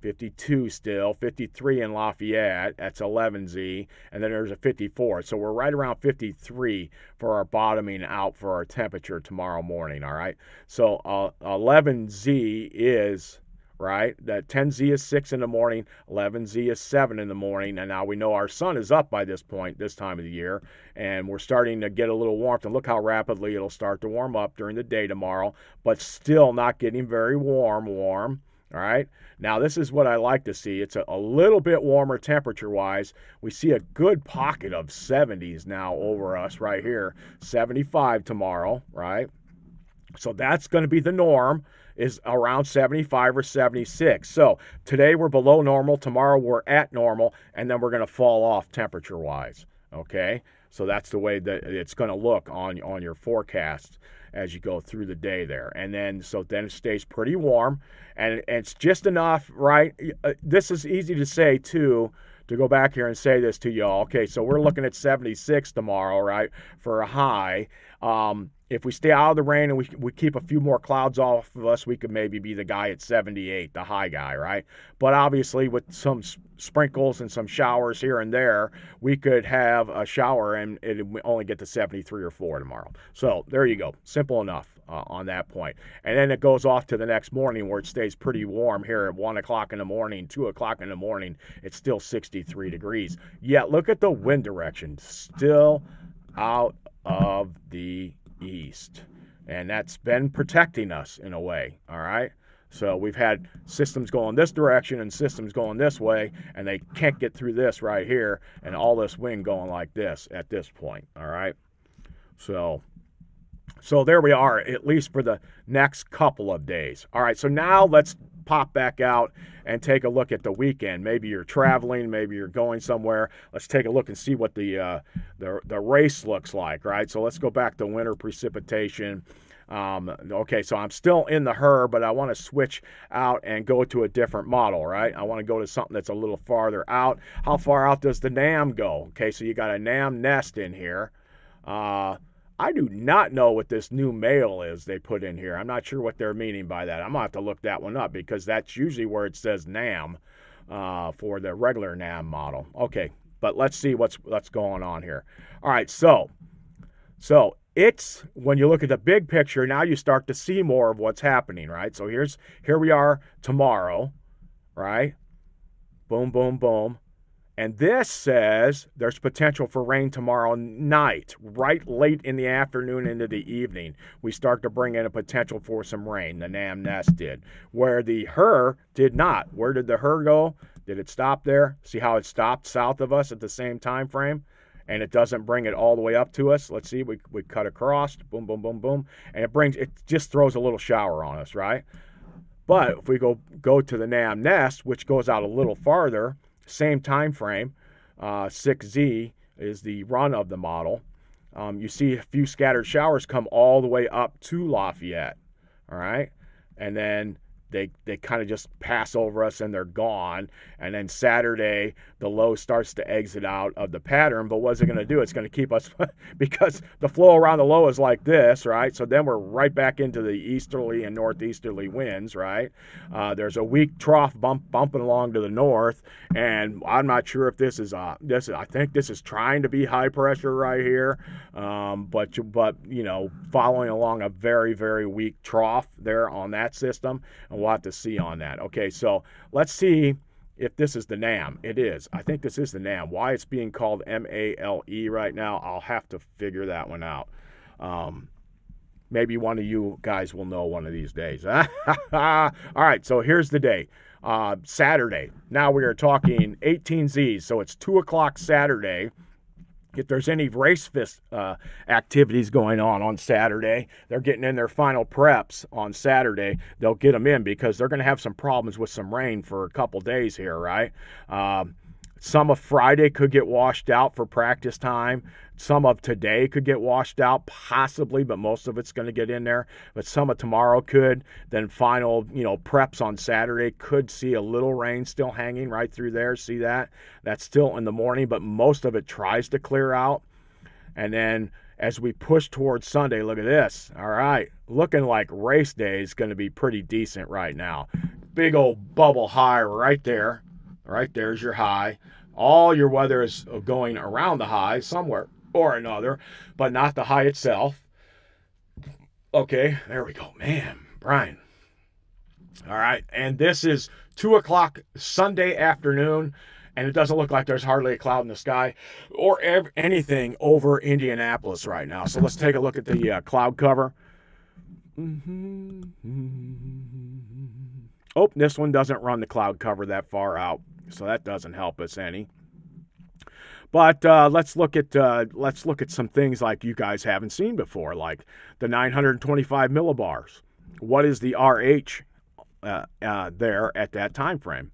52 still, 53 in Lafayette, that's 11Z, and then there's a 54. So we're right around 53 for our bottoming out for our temperature tomorrow morning, all right? So 11Z is, right, that 10Z is 6 in the morning, 11Z is 7 in the morning, and now we know our sun is up by this point, this time of the year, and we're starting to get a little warmth, and look how rapidly it'll start to warm up during the day tomorrow, but still not getting very warm. All right. Now, this is what I like to see. It's a little bit warmer temperature-wise. We see a good pocket of 70s now over us right here. 75 tomorrow, right? So that's going to be the norm, is around 75 or 76. So today we're below normal. Tomorrow we're at normal, and then we're going to fall off temperature-wise. Okay? So that's the way that it's going to look on your forecast as you go through the day there. And then, so then it stays pretty warm, and it's just enough, right? This is easy to say, too, to go back here and say this to y'all. Okay, so we're looking at 76 tomorrow, right, for a high. If we stay out of the rain and we keep a few more clouds off of us, we could maybe be the guy at 78, the high guy, right? But obviously with some sprinkles and some showers here and there, we could have a shower and it only get to 73 or 4 tomorrow. So there you go. Simple enough on that point. And then it goes off to the next morning where it stays pretty warm here at 1 o'clock in the morning, 2 o'clock in the morning. It's still 63 degrees. Yet look at the wind direction. Still out of the east, and that's been protecting us in a way. All right, so we've had systems going this direction and systems going this way, and they can't get through this right here, and all this wind going like this at this point. All right, so there we are, at least for the next couple of days. All right, so now let's pop back out and take a look at the weekend. Maybe you're traveling, maybe you're going somewhere. Let's take a look and see what the race looks like, right? So let's go back to winter precipitation. Okay, so I'm still in the HER, but I want to switch out and go to a different model, right? I want to go to something that's a little farther out. How far out does the NAM go? Okay, so you got a NAM nest in here. I do not know what this new male is they put in here. I'm not sure what they're meaning by that. I'm going to have to look that one up because that's usually where it says NAM for the regular NAM model. Okay, but let's see what's going on here. All right, so it's, when you look at the big picture, now you start to see more of what's happening, right? So here we are tomorrow, right? Boom, boom, boom. And this says there's potential for rain tomorrow night, right late in the afternoon into the evening. We start to bring in a potential for some rain. The NAM nest did. Where the HER did not. Where did the HER go? Did it stop there? See how it stopped south of us at the same time frame? And it doesn't bring it all the way up to us. Let's see, we cut across, boom, boom, boom, boom. And it just throws a little shower on us, right? But if we go to the NAM nest, which goes out a little farther, same time frame, 6Z is the run of the model. You see a few scattered showers come all the way up to Lafayette, all right? And then they kind of just pass over us and they're gone. And then Saturday, the low starts to exit out of the pattern. But what's it going to do? It's going to keep us, because the flow around the low is like this, right? So then we're right back into the easterly and northeasterly winds, right? There's a weak trough bumping along to the north. And I'm not sure if this is I think this is trying to be high pressure right here. But you know, following along a very, very weak trough there on that system. And we'll have to see on that. Okay, so let's see if this is the NAM. It is. I think this is the NAM. Why it's being called MALE right now, I'll have to figure that one out. Maybe one of you guys will know one of these days. All right, so here's the day. Saturday. Now we are talking 18 Z's, so it's 2 o'clock Saturday. If there's any race activities going on Saturday, they're getting in their final preps on Saturday. They'll get them in because they're going to have some problems with some rain for a couple days here, right? Some of Friday could get washed out for practice time. Some of today could get washed out, possibly, but most of it's going to get in there. But some of tomorrow could. Then final, preps on Saturday could see a little rain still hanging right through there. See that? That's still in the morning, but most of it tries to clear out. And then as we push towards Sunday, look at this. All right, looking like race day is going to be pretty decent right now. Big old bubble high right there. Right there's your high. All your weather is going around the high somewhere or another, but not the high itself. Okay, there we go. Man, Brian. All right, and this is 2 o'clock Sunday afternoon, and it doesn't look like there's hardly a cloud in the sky or anything over Indianapolis right now. So let's take a look at the cloud cover. Oh, this one doesn't run the cloud cover that far out, so that doesn't help us any. But let's look at some things like you guys haven't seen before, like the 925 millibars. What is the RH there at that time frame?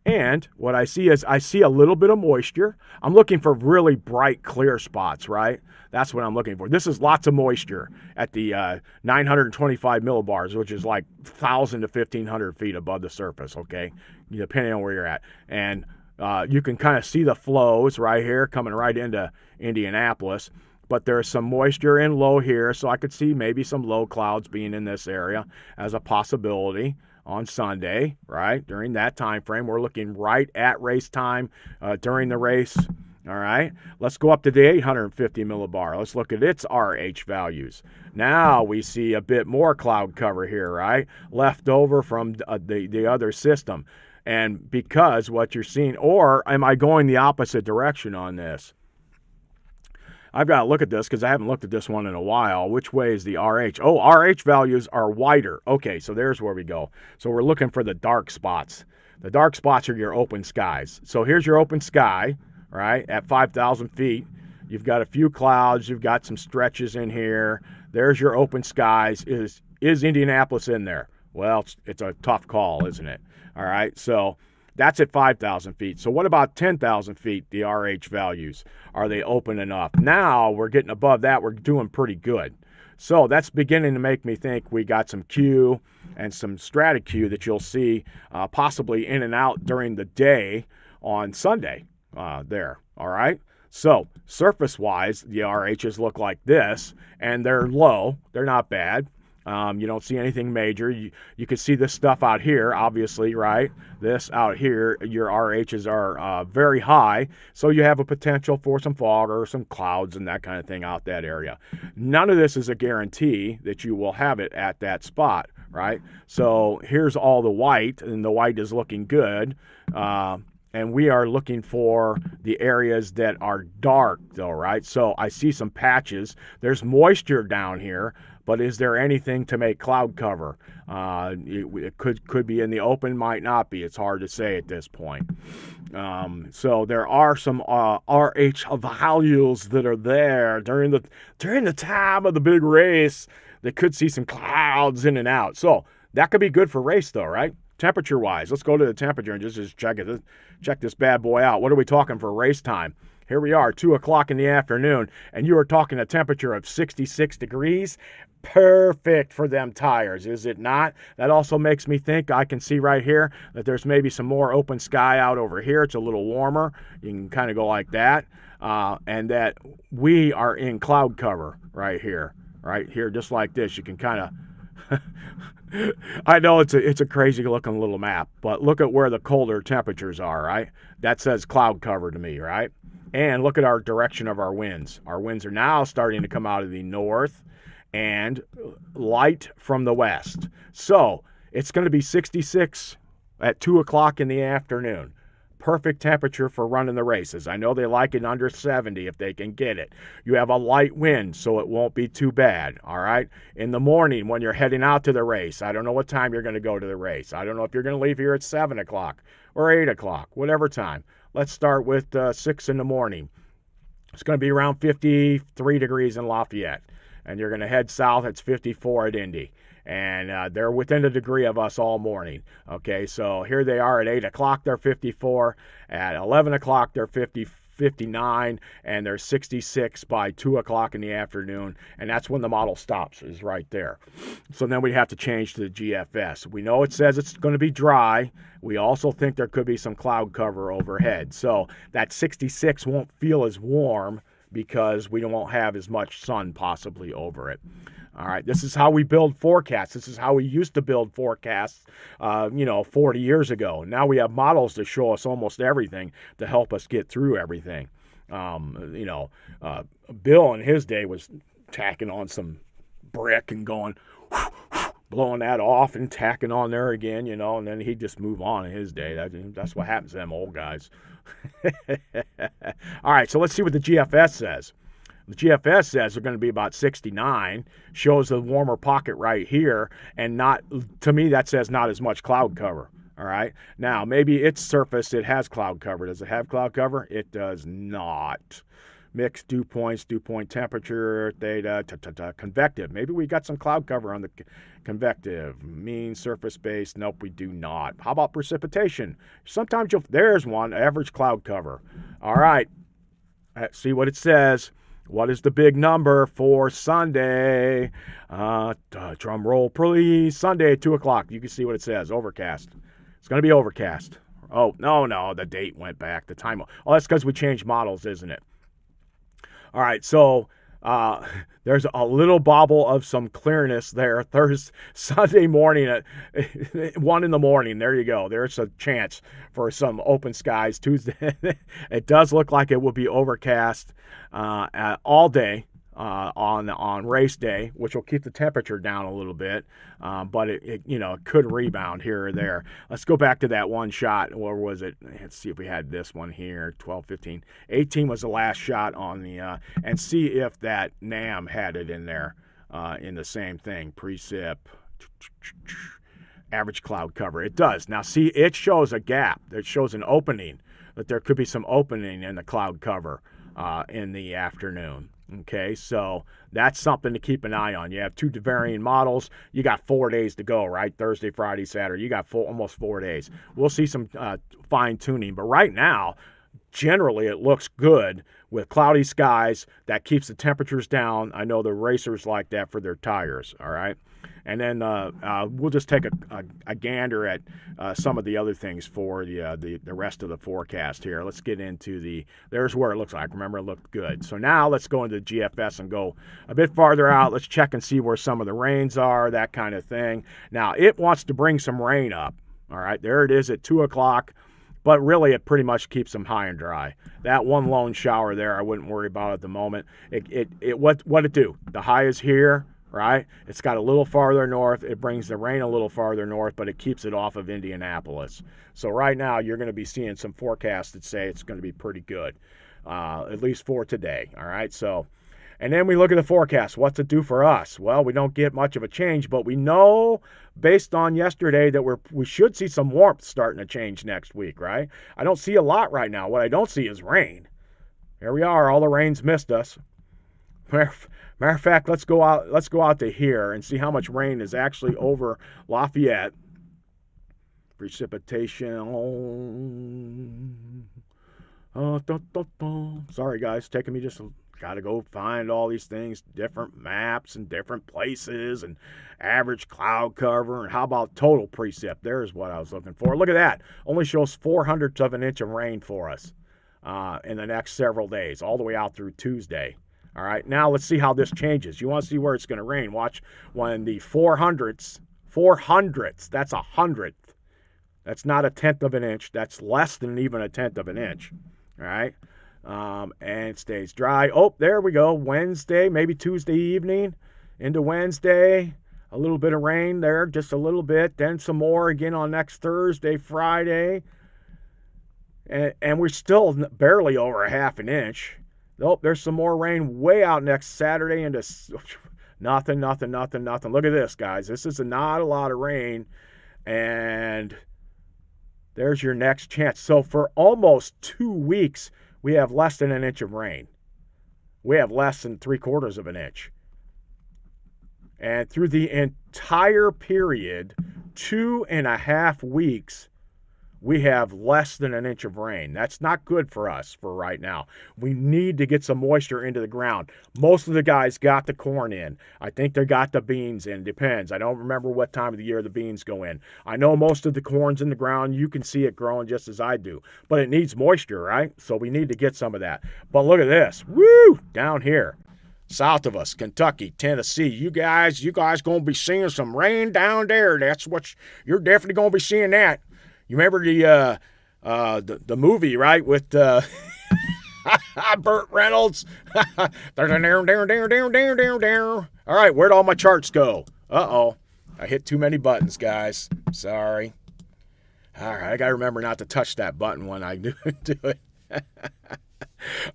And what I see is I see a little bit of moisture. I'm looking for really bright, clear spots, right? That's what I'm looking for. This is lots of moisture at the 925 millibars, which is like 1,000 to 1,500 feet above the surface, okay, depending on where you're at. And you can kind of see the flows right here coming right into Indianapolis. But there's some moisture in low here, so I could see maybe some low clouds being in this area as a possibility on Sunday, right? During that time frame, we're looking right at race time during the race. All right, let's go up to the 850 millibar. Let's look at its RH values. Now we see a bit more cloud cover here, right? Left over from the other system. And because what you're seeing, or am I going the opposite direction on this? I've got to look at this because I haven't looked at this one in a while. Which way is the RH? Oh, RH values are wider. Okay, so there's where we go. So we're looking for the dark spots. The dark spots are your open skies. So here's your open sky, right, at 5,000 feet. You've got a few clouds. You've got some stretches in here. There's your open skies. Is Indianapolis in there? Well, it's a tough call, isn't it? All right, so that's at 5,000 feet. So what about 10,000 feet, the RH values? Are they open enough? Now we're getting above that. We're doing pretty good. So that's beginning to make me think we got some Q and some strata Q that you'll see possibly in and out during the day on Sunday there, all right? So surface-wise, the RHs look like this, and they're low. They're not bad. You don't see anything major. You can see this stuff out here, obviously, right? This out here, your RHs are very high, so you have a potential for some fog or some clouds and that kind of thing out that area. None of this is a guarantee that you will have it at that spot, right? So here's all the white, and the white is looking good. And we are looking for the areas that are dark, though, right? So I see some patches. There's moisture down here, but is there anything to make cloud cover? It could be in the open, might not be. It's hard to say at this point. So there are some RH values that are there during the time of the big race that could see some clouds in and out. So that could be good for race, though, right? Temperature-wise, let's go to the temperature and just check it. Check this bad boy out. What are we talking for race time? Here we are, 2 o'clock in the afternoon, and you are talking a temperature of 66 degrees. Perfect for them tires, is it not? That also makes me think, I can see right here that there's maybe some more open sky out over here. It's a little warmer. You can kind of go like that. And that we are in cloud cover right here, just like this. You can kind of... I know it's a crazy looking little map, but look at where the colder temperatures are, right? That says cloud cover to me, right? And look at our direction of our winds. Our winds are now starting to come out of the north and light from the west. So it's going to be 66 at 2 o'clock in the afternoon. Perfect temperature for running the races. I know they like it under 70 if they can get it. You have a light wind, so it won't be too bad, all right? In the morning when you're heading out to the race, I don't know what time you're going to go to the race. I don't know if you're going to leave here at 7 o'clock or 8 o'clock, whatever time. Let's start with 6 in the morning. It's going to be around 53 degrees in Lafayette, and you're going to head south. It's 54 at Indy. and they're within a degree of us all morning. Okay, so here they are at 8 o'clock, they're 54. At 11 o'clock, they're 59, and they're 66 by 2 o'clock in the afternoon, and that's when the model stops, is right there. So then we have to change to the GFS. We know it says it's going to be dry. We also think there could be some cloud cover overhead. So that 66 won't feel as warm because we won't have as much sun possibly over it. All right, this is how we build forecasts. This is how we used to build forecasts, 40 years ago. Now we have models to show us almost everything to help us get through everything. Bill in his day was tacking on some brick and going, blowing that off and tacking on there again, and then he'd just move on in his day. That's what happens to them old guys. All right, so let's see what the GFS says. The GFS says they're going to be about 69, shows a warmer pocket right here, and to me that says not as much cloud cover. All right, now maybe its surface, it has cloud cover. Does it have cloud cover? It does not. Mixed dew point temperature, theta, convective. Maybe we got some cloud cover on the convective. Mean surface base, nope, we do not. How about precipitation? Sometimes there's one, average cloud cover. All right, let's see what it says. What is the big number for Sunday? Drum roll, please. Sunday at 2 o'clock. You can see what it says. Overcast. It's going to be overcast. Oh, no. The date went back. The time. Oh, that's because we changed models, isn't it? All right. So there's a little bobble of some clearness there. Sunday morning at 1 in the morning. There you go. There's a chance for some open skies. Tuesday. It does look like it will be overcast all day on race day, which will keep the temperature down a little bit, but it could rebound here or there. Let's go back to that one shot. Where was it? Let's see if we had this one here. 12, 15, 18 was the last shot on the and see if that NAM had it in there in the same thing. Precip, average cloud cover. It does. Now see, it shows a gap. It shows an opening, that there could be some opening in the cloud cover in the afternoon. Okay, so that's something to keep an eye on. You have two varying models. You got 4 days to go, right? Thursday, Friday, Saturday. You got almost 4 days. We'll see some fine tuning, but right now, generally it looks good with cloudy skies. That keeps the temperatures down. I know the racers like that for their tires, all right? And then we'll just take a gander at some of the other things for the rest of the forecast here. Let's get into there's where it looks like. Remember, it looked good. So now let's go into the GFS and go a bit farther out. Let's check and see where some of the rains are, that kind of thing. Now, it wants to bring some rain up. All right, there it is at 2 o'clock. But really, it pretty much keeps them high and dry. That one lone shower there, I wouldn't worry about at the moment. What it do? The high is here. Right? It's got a little farther north. It brings the rain a little farther north, but it keeps it off of Indianapolis. So right now, you're going to be seeing some forecasts that say it's going to be pretty good, at least for today. All right? So, and then we look at the forecast. What's it do for us? Well, we don't get much of a change, but we know based on yesterday that we should see some warmth starting to change next week, right? I don't see a lot right now. What I don't see is rain. Here we are. All the rain's missed us. Matter of fact, let's go out to here and see how much rain is actually over Lafayette. Precipitation. Sorry, guys, taking me got to go find all these things, different maps and different places and average cloud cover. And how about total precip? There's what I was looking for. Look at that. Only shows 0.04 of an inch of rain for us in the next several days, all the way out through Tuesday. All right, now let's see how this changes. You want to see where it's going to rain. Watch when the 400ths, that's a hundredth. That's not a tenth of an inch. That's less than even a tenth of an inch. All right, and it stays dry. Oh, there we go. Wednesday, maybe Tuesday evening into Wednesday. A little bit of rain there, just a little bit. Then some more again on next Thursday, Friday. And we're still barely over a half an inch. Nope, there's some more rain way out next Saturday into nothing. Look at this, guys. This is not a lot of rain. And there's your next chance. So for almost 2 weeks, we have less than an inch of rain. We have less than 3/4 of an inch. And through the entire period, 2.5 weeks, we have less than an inch of rain. That's not good for us for right now. We need to get some moisture into the ground. Most of the guys got the corn in. I think they got the beans in. Depends. I don't remember what time of the year the beans go in. I know most of the corn's in the ground. You can see it growing just as I do. But it needs moisture, right? So we need to get some of that. But look at this. Woo! Down here. South of us, Kentucky, Tennessee. You guys gonna be seeing some rain down there. That's what you're definitely gonna be seeing that. You remember the movie, right, with Burt Reynolds? All right, where'd all my charts go? Uh-oh. I hit too many buttons, guys. Sorry. All right, I got to remember not to touch that button when I do it.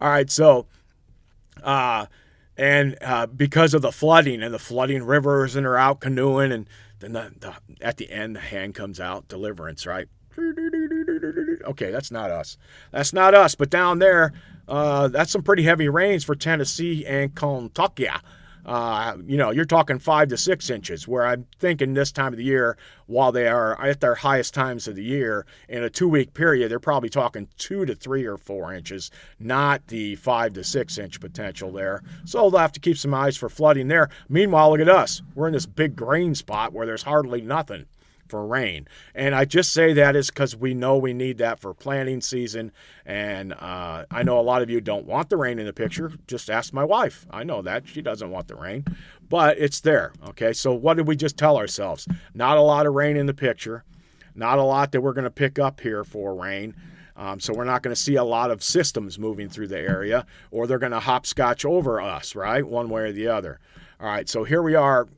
All right, so because of the flooding rivers and are out canoeing, and then at the end the hand comes out, deliverance, right? Okay, that's not us. But down there, that's some pretty heavy rains for Tennessee and Kentucky. You're talking 5 to 6 inches, where I'm thinking this time of the year, while they are at their highest times of the year, in a 2-week period, they're probably talking 2 to 3 or 4 inches, not the 5 to 6 inch potential there. So they'll have to keep some eyes for flooding there. Meanwhile, look at us. We're in this big grain spot where there's hardly nothing for rain. And I just say that is because we know we need that for planting season. And I know a lot of you don't want the rain in the picture. Just ask my wife. I know that. She doesn't want the rain. But it's there. Okay, so what did we just tell ourselves? Not a lot of rain in the picture. Not a lot that we're going to pick up here for rain. So we're not going to see a lot of systems moving through the area, or they're going to hopscotch over us, right? One way or the other. All right, so here we are.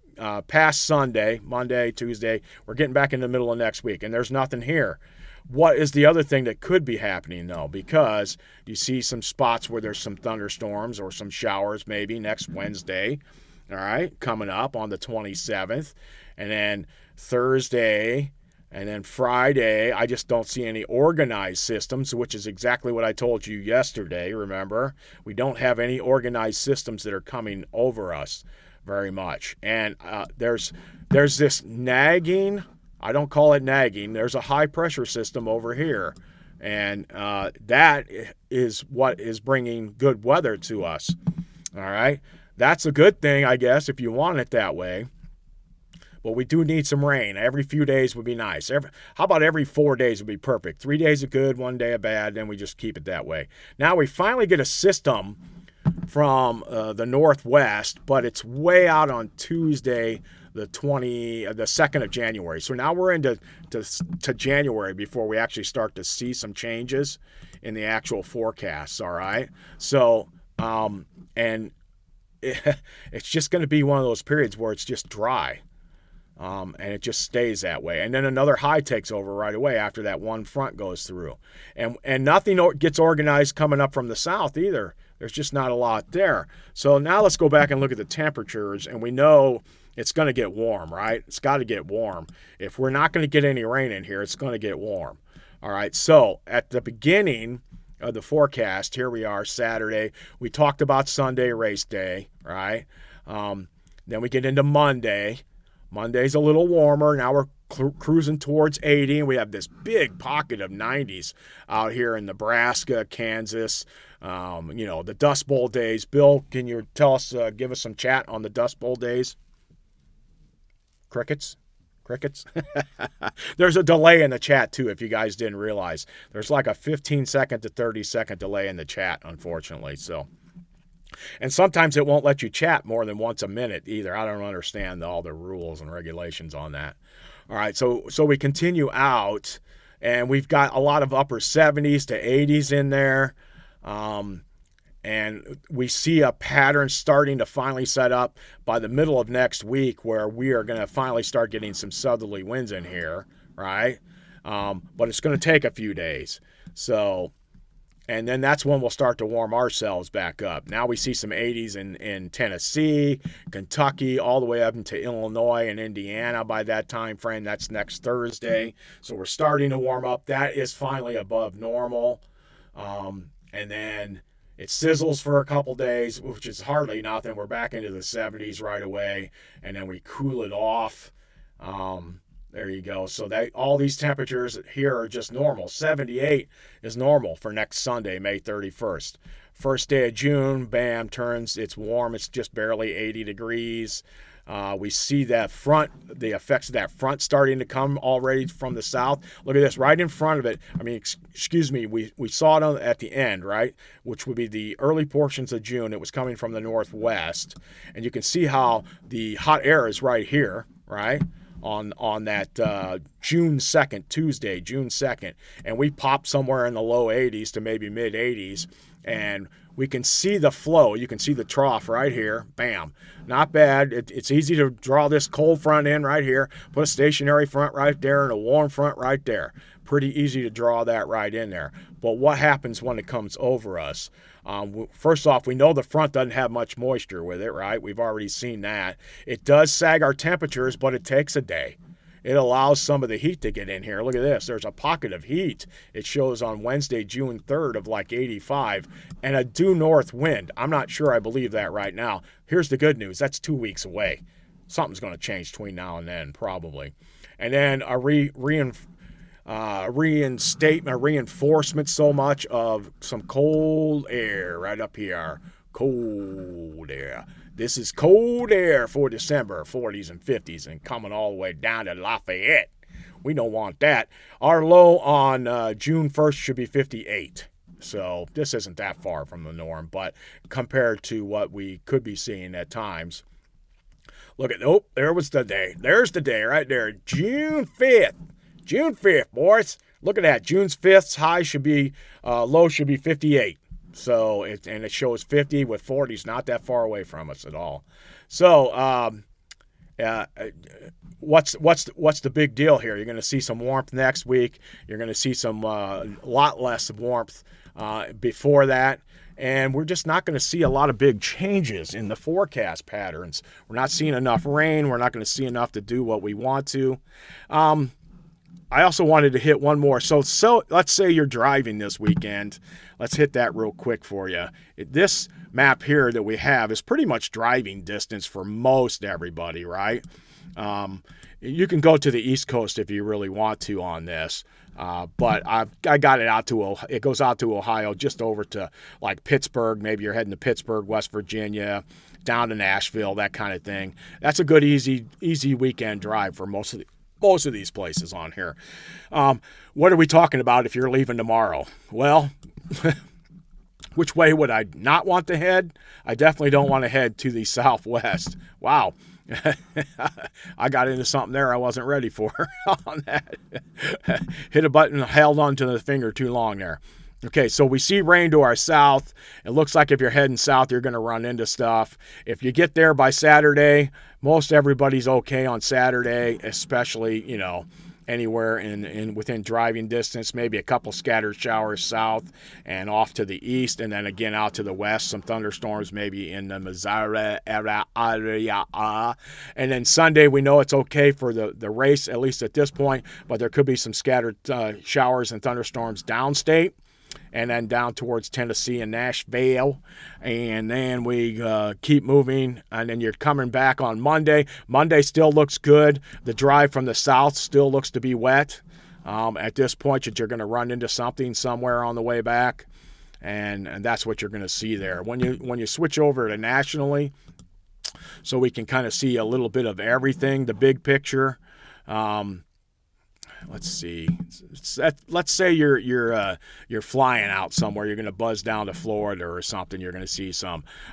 Past Sunday, Monday, Tuesday, we're getting back in the middle of next week, and there's nothing here. What is the other thing that could be happening, though? Because you see some spots where there's some thunderstorms or some showers maybe next Wednesday, all right, coming up on the 27th, and then Thursday, and then Friday. I just don't see any organized systems, which is exactly what I told you yesterday, remember? We don't have any organized systems that are coming over us very much. And there's this nagging, I don't call it nagging, there's a high pressure system over here. And that is what is bringing good weather to us. All right. That's a good thing, I guess, if you want it that way. But we do need some rain. Every few days would be nice. How about every 4 days would be perfect? 3 days of good, 1 day of bad, then we just keep it that way. Now we finally get a system from the northwest, but it's way out on Tuesday, the 2nd of January. So now we're into to January before we actually start to see some changes in the actual forecasts. All right. So it's just going to be one of those periods where it's just dry. And it just stays that way. And then another high takes over right away after that one front goes through. And nothing gets organized coming up from the south either. There's just not a lot there. So now let's go back and look at the temperatures, and we know it's going to get warm, right? It's got to get warm. If we're not going to get any rain in here, it's going to get warm. All right, so at the beginning of the forecast, here we are, Saturday. We talked about Sunday race day, right? Then we get into Monday. Monday's a little warmer. Now we're cruising towards 80, and we have this big pocket of 90s out here in Nebraska, Kansas. The Dust Bowl days. Bill, can you tell us, give us some chat on the Dust Bowl days? Crickets? There's a delay in the chat, too, if you guys didn't realize. There's like a 15-second to 30-second delay in the chat, unfortunately. So, and sometimes it won't let you chat more than once a minute either. I don't understand all the rules and regulations on that. All right, so we continue out, and we've got a lot of upper 70s to 80s in there. And we see a pattern starting to finally set up by the middle of next week where we are going to finally start getting some southerly winds in here, right? But it's going to take a few days. So, and then that's when we'll start to warm ourselves back up. Now we see some 80s in Tennessee, Kentucky, all the way up into Illinois and Indiana by that time frame. That's next Thursday. So we're starting to warm up. That is finally above normal. And then It sizzles for a couple days, which is hardly nothing. We're back into the 70s right away, and then we cool it off. There you go. So that all these temperatures here are just normal. 78 is normal for next Sunday, May 31st. First day of June, bam, it's warm. It's just barely 80 degrees. We see that front, the effects of that front starting to come already from the south. Look at this, right in front of it. I mean, excuse me, we saw it at the end, right, which would be the early portions of June. It was coming from the northwest. And you can see how the hot air is right here, right, on that June 2nd, Tuesday, June 2nd. And we popped somewhere in the low 80s to maybe mid 80s. And we can see the flow. You can see the trough right here. Bam. Not bad. It's easy to draw this cold front in right here. Put a stationary front right there and a warm front right there. Pretty easy to draw that right in there. But what happens when it comes over us? First off, we know the front doesn't have much moisture with it, right? We've already seen that. It does sag our temperatures, but it takes a day. It allows some of the heat to get in here. Look at this. There's a pocket of heat. It shows on Wednesday, June 3rd of like 85 and a due north wind. I'm not sure I believe that right now. Here's the good news. That's 2 weeks away. Something's going to change between now and then, probably. And then a reinforcement so much of some cold air right up here. Cold air. This is cold air for December, 40s and 50s, and coming all the way down to Lafayette. We don't want that. Our low on June 1st should be 58. So this isn't that far from the norm, but compared to what we could be seeing at times. Look at, there was the day. There's the day right there, June 5th. June 5th, boys. Look at that. June 5th's high should be, low should be 58. So it shows 50 with 40s not that far away from us at all. So what's the big deal here? You're going to see some warmth next week. You're going to see some lot less warmth before that. And we're just not going to see a lot of big changes in the forecast patterns. We're not seeing enough rain. We're not going to see enough to do what we want to. I also wanted to hit one more. So let's say you're driving this weekend. Let's hit that real quick for you. This map here that we have is pretty much driving distance for most everybody, right? You can go to the East Coast if you really want to on this. But I got it goes out to Ohio, just over to like Pittsburgh. Maybe you're heading to Pittsburgh, West Virginia, down to Nashville, that kind of thing. That's a good, easy weekend drive for most of these places on here. What are we talking about if you're leaving tomorrow? Well, which way would I not want to head? I definitely don't want to head to the southwest. Wow. I got into something there I wasn't ready for on that. Hit a button, held onto the finger too long there. Okay, so we see rain to our south. It looks like if you're heading south, you're going to run into stuff. If you get there by Saturday, most everybody's okay on Saturday, especially, anywhere in within driving distance, maybe a couple scattered showers south and off to the east, and then again out to the west, some thunderstorms maybe in the Missouri area. And then Sunday, we know it's okay for the race, at least at this point, but there could be some scattered showers and thunderstorms downstate, and then down towards Tennessee and Nashville. And then we keep moving, and then you're coming back on Monday. Monday still looks good. The drive from the south still looks to be wet. At this point, you're going to run into something somewhere on the way back, and that's what you're going to see there. When you switch over to nationally, so we can kind of see a little bit of everything, the big picture. Let's see. Let's say you're flying out somewhere. You're going to buzz down to Florida or something. You're going to see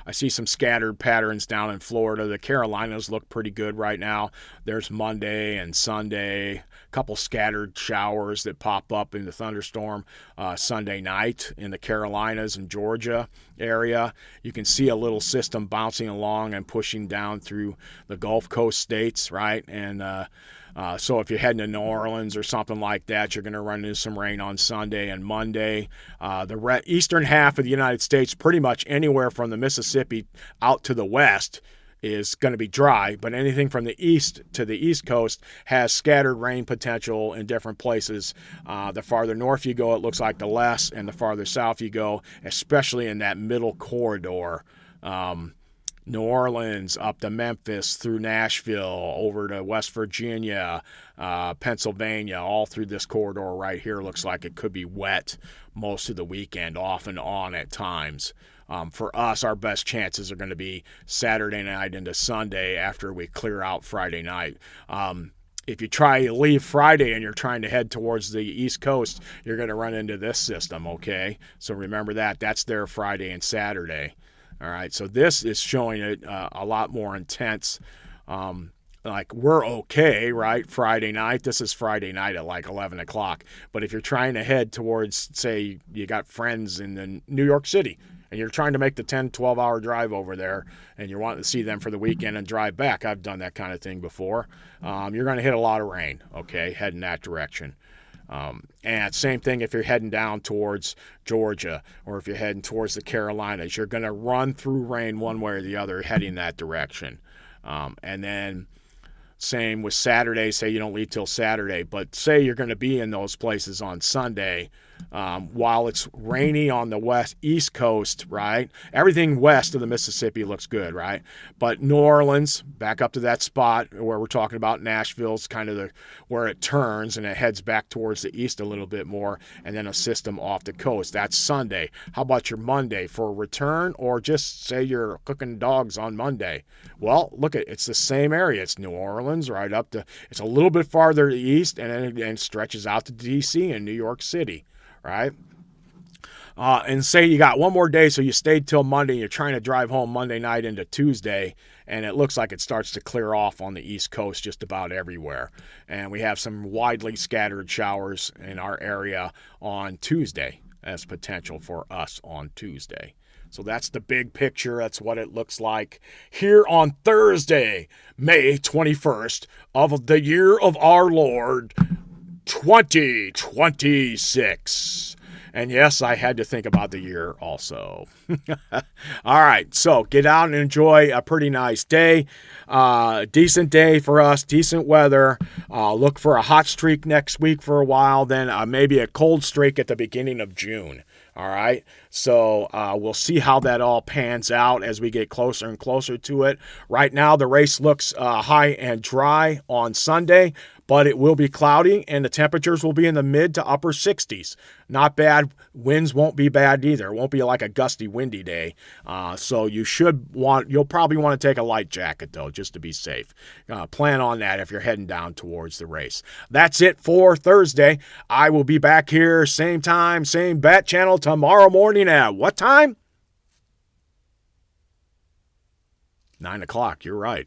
I see some scattered patterns down in Florida. The Carolinas look pretty good right now. There's Monday and Sunday, a couple scattered showers that pop up in the thunderstorm Sunday night in the Carolinas and Georgia area. You can see a little system bouncing along and pushing down through the Gulf Coast states, right? And so if you're heading to New Orleans or something like that, you're going to run into some rain on Sunday and Monday. The eastern half of the United States, pretty much anywhere from the Mississippi out to the west, is going to be dry, but anything from the east to the east coast has scattered rain potential in different places. The farther north you go, it looks like the less, and the farther south you go, especially in that middle corridor, New Orleans up to Memphis, through Nashville, over to West Virginia, Pennsylvania, all through this corridor right here. Looks like it could be wet most of the weekend, off and on at times. For us, our best chances are going to be Saturday night into Sunday after we clear out Friday night. If you try to leave Friday and you're trying to head towards the East Coast, you're going to run into this system, okay? So remember that. That's there Friday and Saturday. All right, so this is showing it a lot more intense. Like, we're okay, right? Friday night. This is Friday night at like 11 o'clock. But if you're trying to head towards, say, you got friends in the New York City, and you're trying to make the 10, 12-hour drive over there, and you're wanting to see them for the weekend and drive back, I've done that kind of thing before, you're going to hit a lot of rain, okay, heading that direction. And same thing if you're heading down towards Georgia, or if you're heading towards the Carolinas, you're going to run through rain one way or the other heading that direction. And then same with Saturday. Say you don't leave till Saturday, but say you're going to be in those places on Sunday. While it's rainy on the east coast, right? Everything west of the Mississippi looks good, right? But New Orleans, back up to that spot where we're talking about Nashville's kind of where it turns and it heads back towards the east a little bit more, and then a system off the coast. That's Sunday. How about your Monday for a return, or just say you're cooking dogs on Monday? Well, look it's the same area. It's New Orleans right up to, it's a little bit farther east, and then it stretches out to D.C. and New York City. Right? And say you got one more day, so you stayed till Monday, you're trying to drive home Monday night into Tuesday, and it looks like it starts to clear off on the East Coast just about everywhere. And we have some widely scattered showers in our area on Tuesday as potential for us on Tuesday. So that's the big picture. That's what it looks like here on Thursday, May 21st of the year of our Lord, 2026. And yes, I had to think about the year also. All right, so get out and enjoy a pretty nice day. Decent day for us, decent weather. Look for a hot streak next week for a while, then maybe a cold streak at the beginning of June. All right, so we'll see how that all pans out as we get closer and closer to it. Right now, the race looks high and dry on Sunday, but it will be cloudy, and the temperatures will be in the mid to upper 60s. Not bad. Winds won't be bad either. It won't be like a gusty, windy day. So you'll probably want to take a light jacket, though, just to be safe. Plan on that if you're heading down towards the race. That's it for Thursday. I will be back here, same time, same bat channel tomorrow morning at what time? 9 o'clock. You're right.